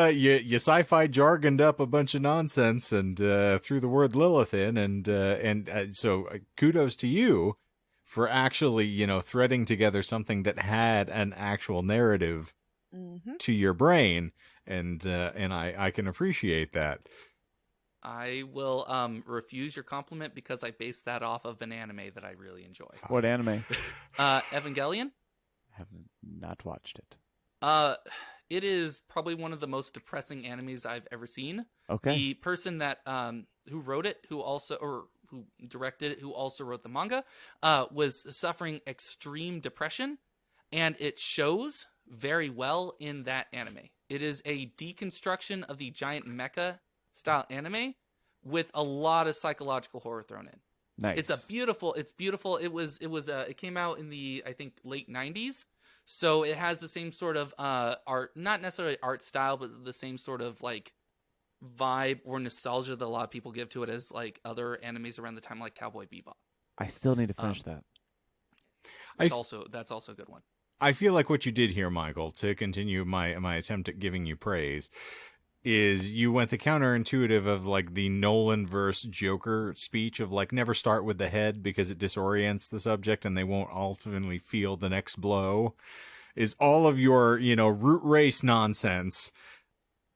sci-fi jargoned up a bunch of nonsense and threw the word Lilith in, and so kudos to you for actually, threading together something that had an actual narrative to your brain, and I can appreciate that. I will refuse your compliment because I based that off of an anime that I really enjoy. What anime? Evangelion. Have not watched it. It is probably one of the most depressing animes I've ever seen. Okay. The person that who wrote it, who directed it, who also wrote the manga, was suffering extreme depression, and it shows very well in that anime. It is a deconstruction of the giant mecha style anime with a lot of psychological horror thrown in. Nice. It's beautiful. It came out in the, I think, late 90s. So it has the same sort of art, not necessarily art style, but the same sort of like vibe or nostalgia that a lot of people give to it as like other animes around the time, like Cowboy Bebop. I still need to finish that. That's also a good one. I feel like what you did here, Michael, to continue my attempt at giving you praise, is you went the counterintuitive of like the Nolan versus Joker speech of like never start with the head because it disorients the subject and they won't ultimately feel the next blow. Is all of your, root race nonsense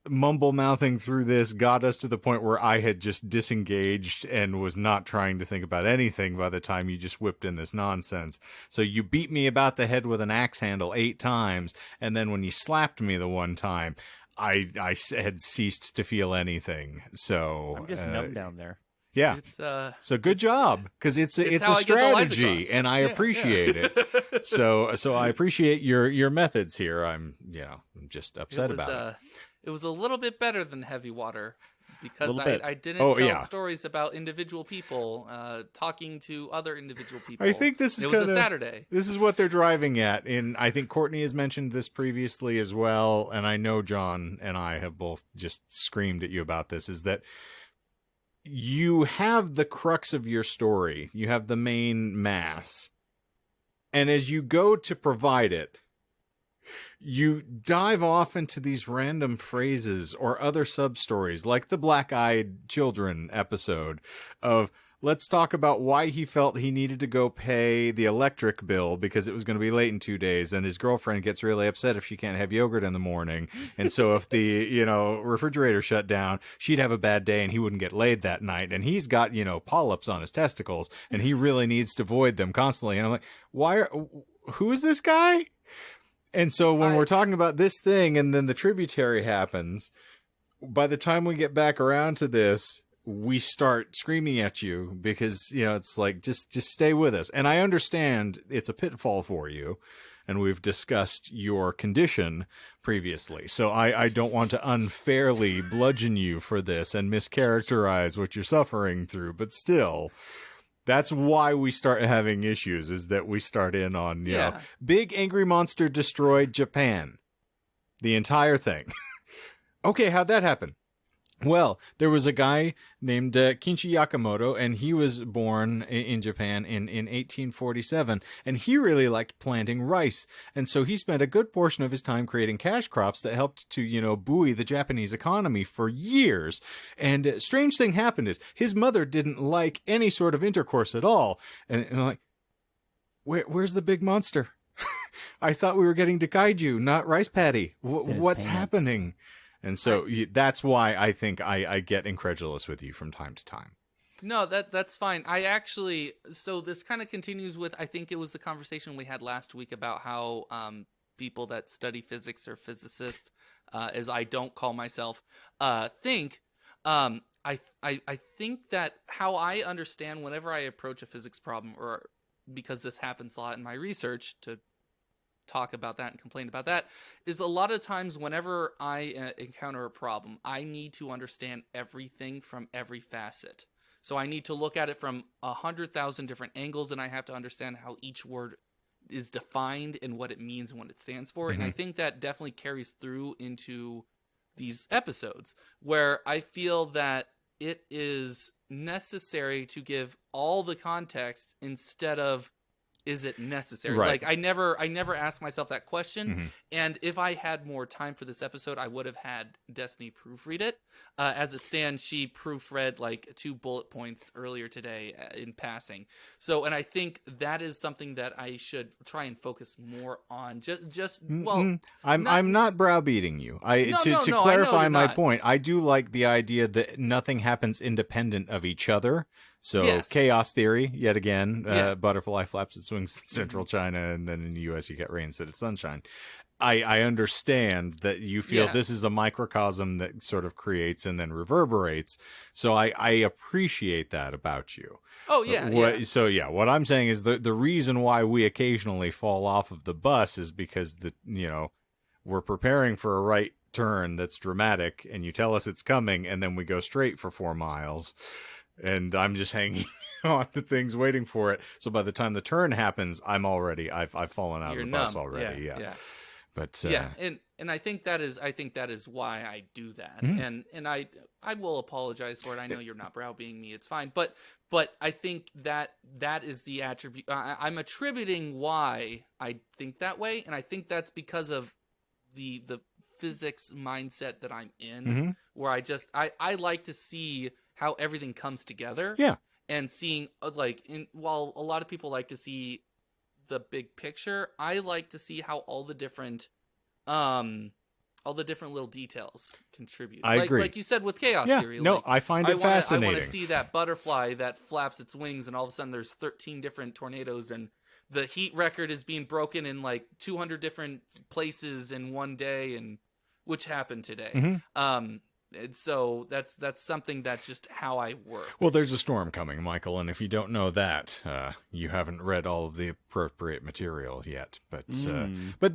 mumble mouthing through this got us to the point where I had just disengaged and was not trying to think about anything by the time you just whipped in this nonsense. So you beat me about the head with an axe handle 8 times, and then when you slapped me the one time, I had ceased to feel anything. So I'm just numb down there. Yeah. So good job, because it's a strategy, and I appreciate it. So I appreciate your methods here. I'm just upset about it. It was a little bit better than Heavy Water because I didn't tell stories about individual people talking to other individual people. I think this is it was a Saturday. This is what they're driving at. And I think Courtney has mentioned this previously as well, and I know John and I have both just screamed at you about this, is that you have the crux of your story. You have the main mass. And as you go to provide it, you dive off into these random phrases or other sub-stories, like the Black-Eyed Children episode of, let's talk about why he felt he needed to go pay the electric bill because it was going to be late in 2 days, and his girlfriend gets really upset if she can't have yogurt in the morning. And so if the, refrigerator shut down, she'd have a bad day and he wouldn't get laid that night. And he's got, polyps on his testicles, and he really needs to void them constantly. And I'm like, who is this guy? And so when we're talking about this thing and then the tributary happens, by the time we get back around to this, we start screaming at you because, it's like, just stay with us. And I understand it's a pitfall for you, and we've discussed your condition previously. So I don't want to unfairly bludgeon you for this and mischaracterize what you're suffering through, but still, That's why we start having issues, is that we start in on, you know, big angry monster destroyed Japan. The entire thing. Okay, how'd that happen? Well, there was a guy named Kinshi Yakamoto, and he was born in Japan in 1847, and he really liked planting rice. And so he spent a good portion of his time creating cash crops that helped to, you know, buoy the Japanese economy for years. And a strange thing happened is his mother didn't like any sort of intercourse at all. And I'm like, where's the big monster? I thought we were getting to kaiju, not rice paddy. What's happening? And so that's why I think I get incredulous with you from time to time. No, that's fine. I actually, so this kind of continues with, I think it was the conversation we had last week about how people that study physics or physicists, as I don't call myself, think. I think that how I understand whenever I approach a physics problem, or because this happens a lot in my research, to talk about that and complain about that, is a lot of times whenever I encounter a problem, I need to understand everything from every facet. So I need to look at it from 100,000 different angles, and I have to understand how each word is defined and what it means and what it stands for. Mm-hmm. And I think that definitely carries through into these episodes, where I feel that it is necessary to give all the context instead of, is it necessary? Right. Like I never asked myself that question. Mm-hmm. And if I had more time for this episode, I would have had Destiny proofread it. As it stands, she proofread like 2 bullet points earlier today in passing. So, and I think that is something that I should try and focus more on. I'm not browbeating you. To clarify my point, I do like the idea that nothing happens independent of each other. So chaos theory, yet again, butterfly flaps its wings in central China, and then in the U.S. you get rain instead of sunshine. I understand that you feel this is a microcosm that sort of creates and then reverberates. So I appreciate that about you. Oh, yeah. So, what I'm saying is the reason why we occasionally fall off of the bus is because, we're preparing for a right turn that's dramatic, and you tell us it's coming, and then we go straight for 4 miles. And I'm just hanging on to things, waiting for it. So by the time the turn happens, I've fallen out of the bus already. Yeah. But and I think that is why I do that. Mm-hmm. And I will apologize for it. I know you're not browbeating me. It's fine. But I think that is the attribute. I'm attributing why I think that way, and I think that's because of the physics mindset that I'm in, mm-hmm. where I like to see how everything comes together. Yeah. And seeing, while a lot of people like to see the big picture, I like to see how all the different little details contribute. I agree. Like you said with chaos theory. No, I find it fascinating. I want to see that butterfly that flaps its wings, and all of a sudden there's 13 different tornadoes, and the heat record is being broken in like 200 different places in one day, and which happened today. Mm-hmm. And so that's something that's just how I work. Well, there's a storm coming, Michael, and if you don't know that, you haven't read all of the appropriate material yet. But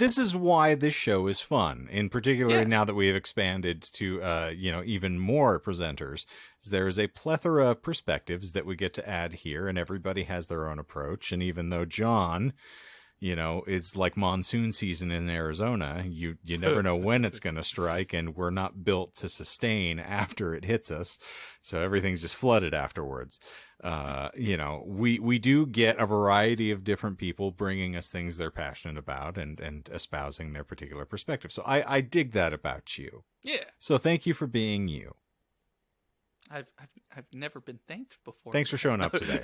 this is why this show is fun, in particular now that we have expanded to even more presenters. There is a plethora of perspectives that we get to add here, and everybody has their own approach. And even though John, it's like monsoon season in Arizona. You never know when it's going to strike, and we're not built to sustain after it hits us. So everything's just flooded afterwards. We do get a variety of different people bringing us things they're passionate about and espousing their particular perspective. So I dig that about you. Yeah. So thank you for being you. I've never been thanked before. Thanks for showing up today.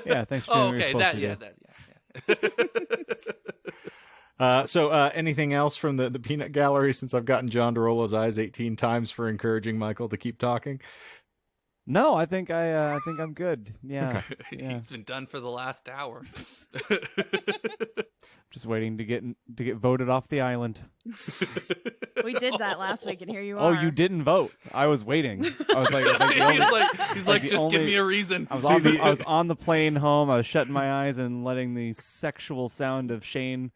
Yeah, thanks for doing what you're supposed to do. So anything else from the peanut gallery, since I've gotten John to roll his eyes 18 times for encouraging Michael to keep talking? No, I think I'm good. Yeah. Okay. Yeah. He's been done for the last hour. Just waiting to get voted off the island. We did that last week, and here you are. Oh, you didn't vote. I was waiting. I was like, he's like, just give me a reason. I was on the plane home. I was shutting my eyes and letting the sexual sound of Shane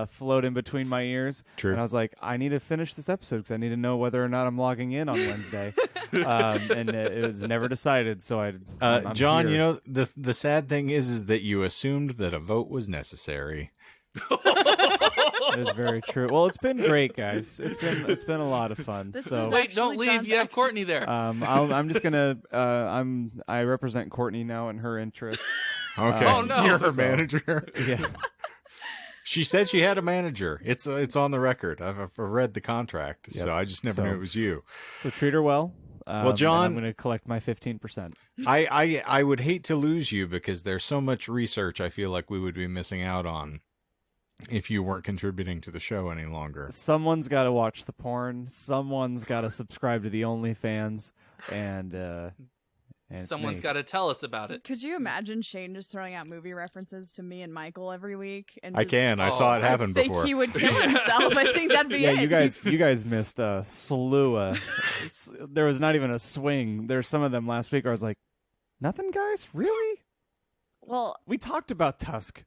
float in between my ears. True. And I was like, I need to finish this episode because I need to know whether or not I'm logging in on Wednesday. And it was never decided. So I'm John, here. you know, the sad thing is that you assumed that a vote was necessary. That is very true. Well, it's been great, guys. It's been a lot of fun. This so is Wait, don't Actually, leave. John's You have accent. Courtney there. I'm just gonna I represent Courtney now in her interests. Okay. Oh, no. You're her So- manager. Yeah. She said she had a manager. It's on the record. I've read the contract, Yep. so I just never So- knew it was you. So treat her well. Well, John- and I'm going to collect my 15%. I would hate to lose you because there's so much research I feel like we would be missing out on if you weren't contributing to the show any longer. Someone's got to watch the porn. Someone's got to subscribe to the OnlyFans, and it's Someone's me. got to tell us about it. Could you imagine Shane just throwing out movie references to me and Michael every week? And I just- can. I saw it I happen I think before. he would kill himself. I think that'd be Yeah, it. you guys missed a slew of. There was not even a swing. There's some of them last week where I was like, nothing, guys, really? Well, We talked about Tusk.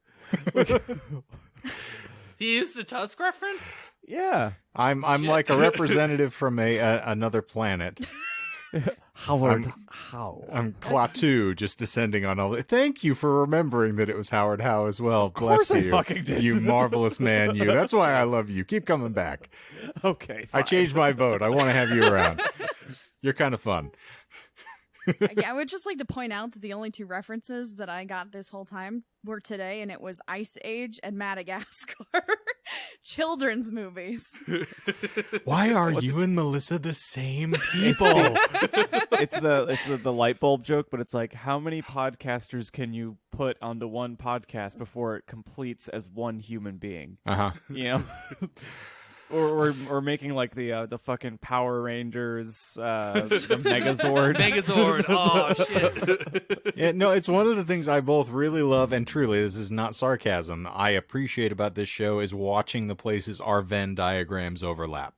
He used a Tusk reference? Yeah, I'm Shit. like a representative from another planet. Howard. How? I'm Klaatu, just descending on all. Thank you for remembering that it was Howard Howe as well. course Bless I you, fucking did. you marvelous man. You. That's why I love you. Keep coming back. Okay, I fine. changed my vote. I want to have you around. You're kind of fun. I would just like to point out that the only two references that I got this whole time were today, and it was Ice Age and Madagascar. Children's movies. Why are What's- you and Melissa the same It's people? the light bulb joke, but it's like, how many podcasters can you put onto one podcast before it completes as one human being? Uh-huh. You know, or making like the fucking Power Rangers, the Megazord. Megazord. Oh, shit. Yeah, no, it's one of the things I both really love, and truly, this is not sarcasm, I appreciate about this show is watching the places our Venn diagrams overlap.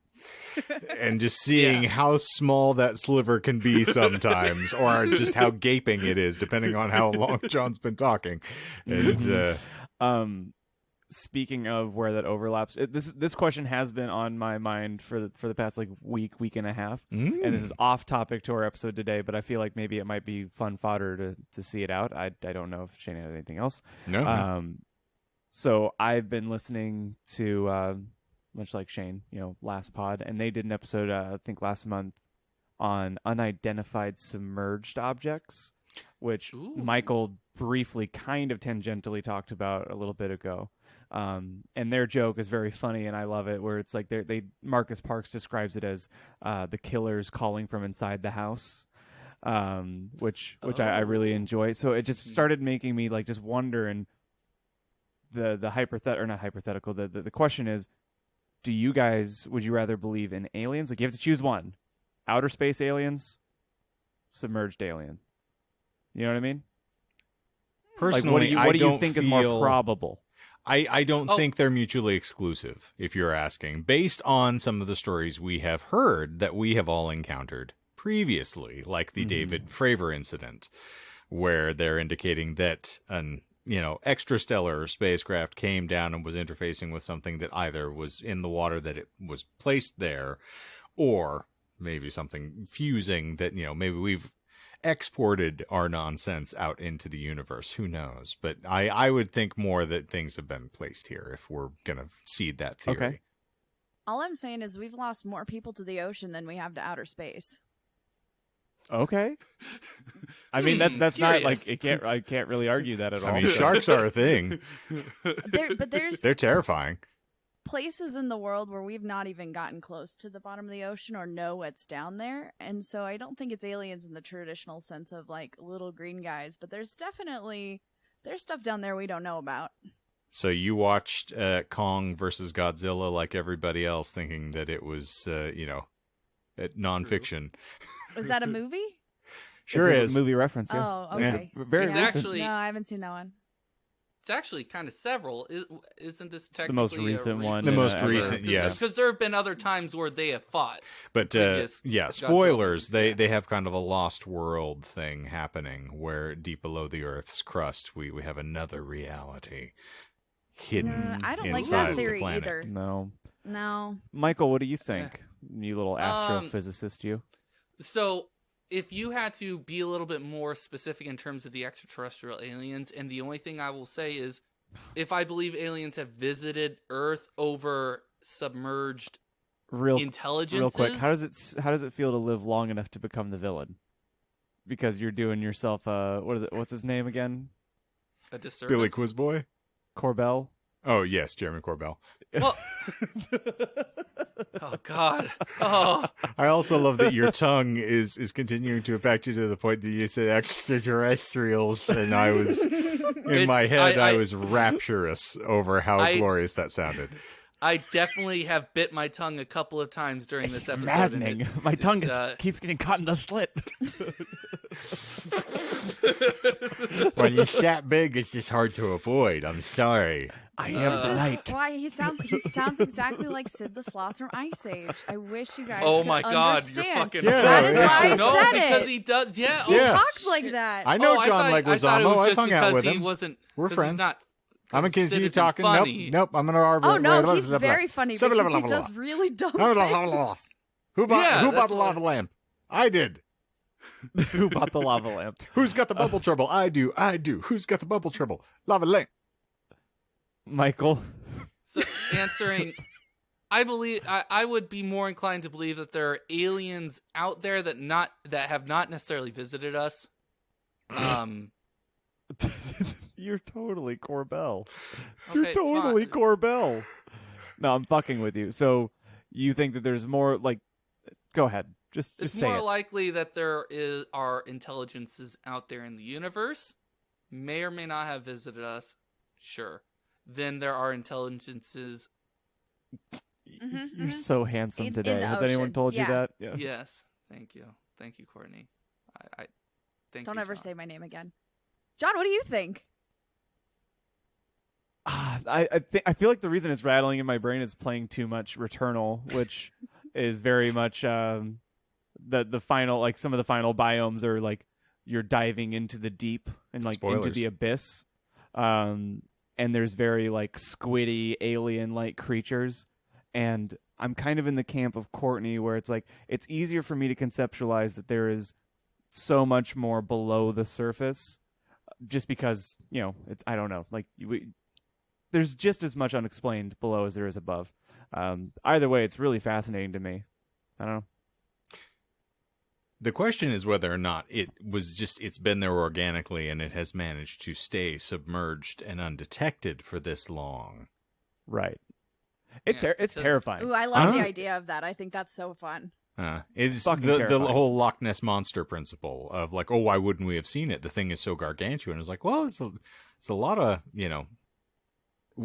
And just seeing Yeah. how small that sliver can be sometimes, or just how gaping it is, depending on how long John's been talking. And Speaking of where that overlaps, this question has been on my mind for the past like week and a half, and this is off topic to our episode today. But I feel like maybe it might be fun fodder to see it out. I don't know if Shane had anything else. no, So I've been listening to much like Shane, last pod, and they did an episode I think last month on unidentified submerged objects, which Ooh. Michael briefly, kind of tangentially talked about a little bit ago. And their joke is very funny, and I love it. Where it's like Marcus Parks describes it as the killers calling from inside the house, which I really enjoy. So it just started making me like just wonder. And the not hypothetical. The question is, would you rather believe in aliens? Like you have to choose one: outer space aliens, submerged alien. You know what I mean? personally, like, what do you don't think feel, is more probable? I don't Oh. think they're mutually exclusive, if you're asking. Based on some of the stories we have heard that we have all encountered previously, like the David Fravor incident, where they're indicating that an extrastellar spacecraft came down and was interfacing with something that either was in the water that it was placed there, or maybe something fusing that, maybe we've exported our nonsense out into the universe. Who knows? But I would think more that things have been placed here if we're going to seed that theory. Okay. All I'm saying is we've lost more people to the ocean than we have to outer space. Okay. I mean, that's not Curious. like I can't really argue that at all. I mean, sharks are a thing. But there's They're terrifying. places in the world where we've not even gotten close to the bottom of the ocean or know what's down there. And so I don't think it's aliens in the traditional sense of like little green guys, but there's stuff down there we don't know about. So you watched Kong versus Godzilla like everybody else, thinking that it was, nonfiction. Was that a movie? Sure It's is. a movie reference. Yeah. Oh, Yeah. okay. Very It's recent. actually- No, I haven't seen that one. It's actually kind of several. Isn't this It's the most technically a recent one. The most ever. recent, yes. Because there have been other times where they have fought. But previous yeah, Godzilla spoilers. movies, yeah. They have kind of a lost world thing happening where deep below the Earth's crust we have another reality. hidden I don't like inside that theory the planet. either. No. Michael, what do you think? You little astrophysicist, you. So, if you had to be a little bit more specific in terms of the extraterrestrial aliens, and the only thing I will say is, if I believe aliens have visited Earth over submerged intelligences. Real quick, how does it feel to live long enough to become the villain? Because you're doing yourself what's his name again? A disservice. Billy Quizboy? Corbell? Oh, yes, Jeremy Corbell. Well, oh God. Oh. I also love that your tongue is continuing to affect you to the point that you said extraterrestrials, and I was in my head I was rapturous over how glorious that sounded. I definitely have bit my tongue a couple of times during this episode. Maddening. My tongue keeps getting caught in the slit. When you shat big, it's just hard to avoid. I'm sorry. I am the night. Why he sounds exactly like Sid the Sloth from Ice Age. I wish you guys Oh could my God, understand. you're fucking That is why I no, said because it. he does. Yeah. He Yeah. talks like that. I know I John thought it was Leguizamo. I've just hung out because with he him. wasn't. We're 'cause friends. He's not, I'm going to Sid continue isn't talking. funny. Nope. I'm going to. Oh no, he's very funny because he does really dumb things. Who bought the that's lava lamp? I did. Who bought the lava lamp? Who's got the bubble trouble? I do. Who's got the bubble trouble? Lava lamp. Michael. So answering, I believe I would be more inclined to believe that there are aliens out there that have not necessarily visited us. You're totally Corbell. Okay, You're totally fine. Corbell. No, I'm fucking with you. So you think that there's more like? Go ahead. Just It's say more it. likely that there are intelligences out there in the universe, may or may not have visited us. Sure. Then there are intelligences. You're so handsome In today. the Has anyone ocean. told you Yeah. that? Yeah. Yes. Thank you, Courtney. I thank Don't you, ever John. say my name again. John, what do you think? I feel like the reason it's rattling in my brain is playing too much Returnal, which is very much the final, like some of the final biomes are like you're diving into the deep and like into Spoilers. the abyss, and there's very like squiddy alien like creatures, and I'm kind of in the camp of Courtney where it's like it's easier for me to conceptualize that there is so much more below the surface, just because it's I don't know, like there's just as much unexplained below as there is above. Either way, it's really fascinating to me. I don't know. The question is whether or not it's been there organically and it has managed to stay submerged and undetected for this long. Right. Yeah, It's terrifying. Ooh, I love Huh? the idea of that. I think that's so fun. It's Fucking the terrifying. whole Loch Ness Monster principle of like, oh, why wouldn't we have seen it? The thing is so gargantuan. It's like, well, it's a lot of,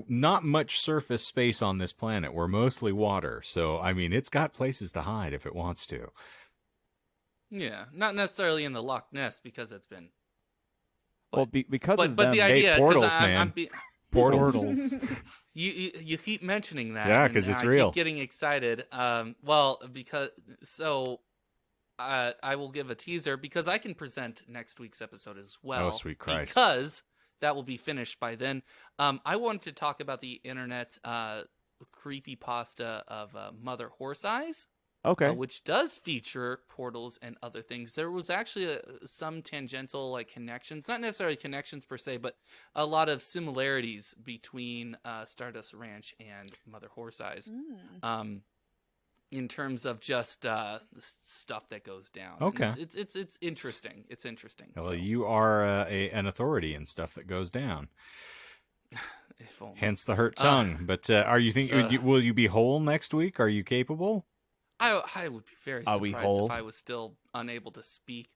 not much surface space on this planet. We're mostly water. So, I mean, it's got places to hide if it wants to. Yeah, not necessarily in the Loch Ness because it's been. Well, because of But them, the idea, portals, because man. portals. you keep mentioning that. Yeah, and 'cause it's I real. Keep getting excited. I will give a teaser because I can present next week's episode as well. Oh, sweet Christ. Because that will be finished by then. I wanted to talk about the internet creepypasta of Mother Horse Eyes. Okay. Which does feature portals and other things. There was actually some tangential connections, not necessarily connections per se, but a lot of similarities between Stardust Ranch and Mother Horse Eyes, in terms of just stuff that goes down. Okay, and it's interesting. It's interesting. Well, so. you are an authority in stuff that goes down. If only. Hence the hurt tongue. But are you will you be whole next week? Are you capable? I would be very Are we surprised whole? if I was still unable to speak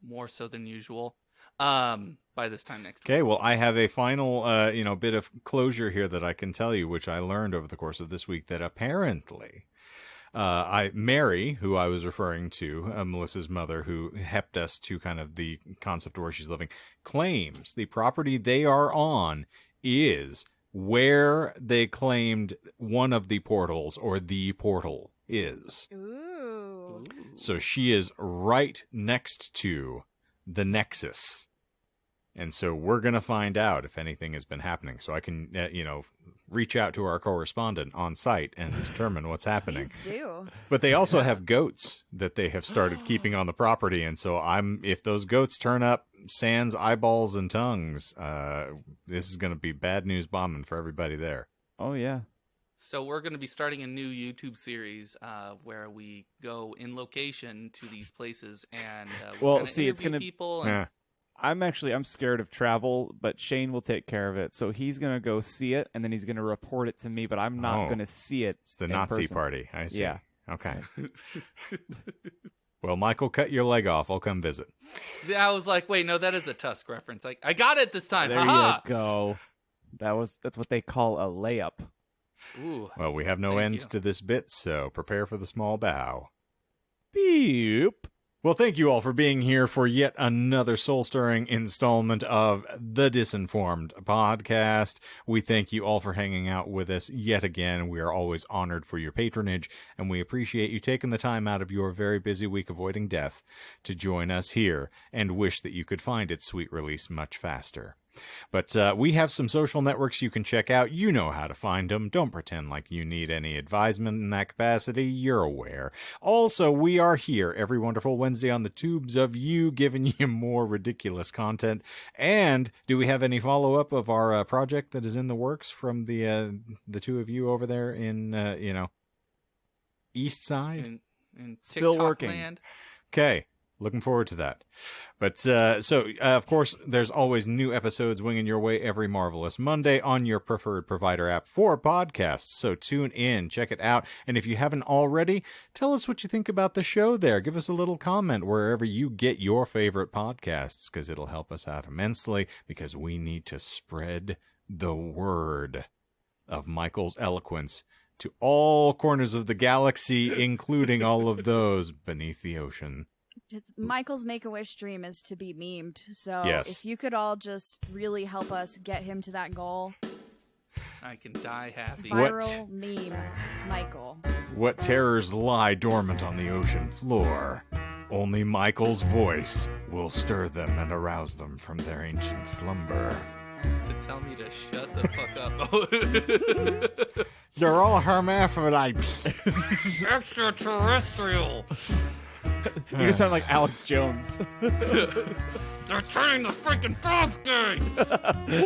more so than usual by this time next week. Okay, well, I have a final, bit of closure here that I can tell you, which I learned over the course of this week, that apparently Mary, who I was referring to, Melissa's mother, who hepped us to kind of the concept of where she's living, claims the property they are on is where they claimed one of the portals or the portal is. Ooh. So she is right next to the Nexus. And so we're going to find out if anything has been happening. So I can, reach out to our correspondent on site and determine what's happening. Please do. But they also have goats that they have started keeping on the property. And so if those goats turn up sans eyeballs and tongues, this is going to be bad news bombing for everybody there. Oh, yeah. So we're going to be starting a new YouTube series where we go in location to these places and it's going to people. And... I'm scared of travel, but Shane will take care of it. So he's going to go see it, and then he's going to report it to me, but I'm not going to see it. It's the Nazi party. I see. Yeah. Okay. Well, Michael, cut your leg off. I'll come visit. Yeah, I was like, wait, no, that is a Tusk reference. I got it this time. There you go. That's what they call a layup. Ooh. Well, we have no end to this bit, so prepare for the small bow. Beep. Well, thank you all for being here for yet another soul-stirring installment of the Disinformed podcast. We thank you all for hanging out with us yet again. We are always honored for your patronage, and we appreciate you taking the time out of your very busy week avoiding death to join us here, and wish that you could find its sweet release much faster. But we have some social networks you can check out. You know how to find them. Don't pretend like you need any advisement in that capacity. You're aware. Also, we are here every wonderful Wednesday on the tubes of you, giving you more ridiculous content. And do we have any follow-up of our project that is in the works from the two of you over there in, East Side? In Still TikTok working. Land? Okay. Looking forward to that. But, of course, there's always new episodes winging your way every Marvelous Monday on your preferred provider app for podcasts. So tune in, check it out. And if you haven't already, tell us what you think about the show there. Give us a little comment wherever you get your favorite podcasts, because it'll help us out immensely, because we need to spread the word of Michael's eloquence to all corners of the galaxy, including all of those beneath the ocean. Michael's Make-A-Wish dream is to be memed. So yes. If you could all just really help us get him to that goal. I can die happy. Viral meme, Michael. What terrors lie dormant on the ocean floor? Only Michael's voice will stir them and arouse them from their ancient slumber. To tell me to shut the fuck up. They're all hermaphrodites. Extraterrestrial. You just sound like Alex Jones. They're turning the freaking frogs gay.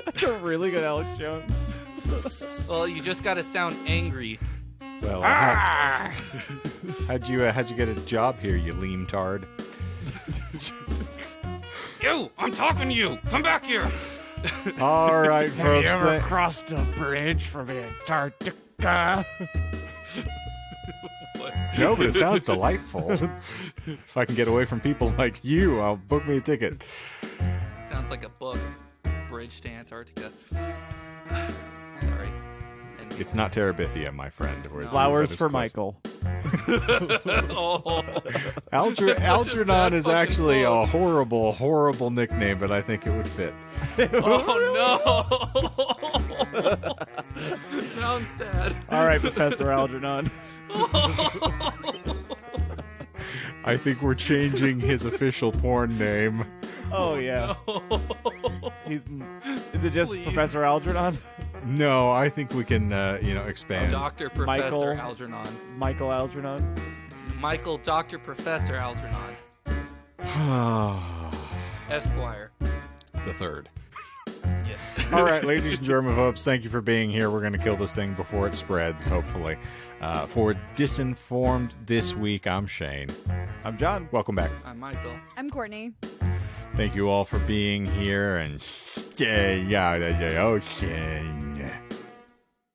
That's a really good Alex Jones. Well, you just gotta sound angry. Well, how'd you get a job here, you lean-tard? You! I'm talking to you! Come back here! All right, folks. Have you ever crossed a bridge from Antarctica? No, but it sounds delightful. If I can get away from people like you, I'll book me a ticket. Sounds like a book. Bridge to Antarctica. Sorry. And It's not Terabithia, my friend. Flowers for Michael. Oh. Algernon is actually a horrible, horrible nickname, but I think it would fit. Oh, no. Now I'm sad. All right, Professor Algernon. I think we're changing his official porn name. Oh, yeah. No. Is it just Please. Professor Algernon? No, I think we can, expand. Dr. Professor Michael. Algernon. Michael Algernon? Michael Dr. Professor Algernon. Esquire. The third. Yes. All right, ladies and germaphobes, thank you for being here. We're going to kill this thing before it spreads, hopefully. For Disinformed this week, I'm Shane. I'm John. Welcome back. I'm Michael. I'm Courtney. Thank you all for being here, and oh, Shane.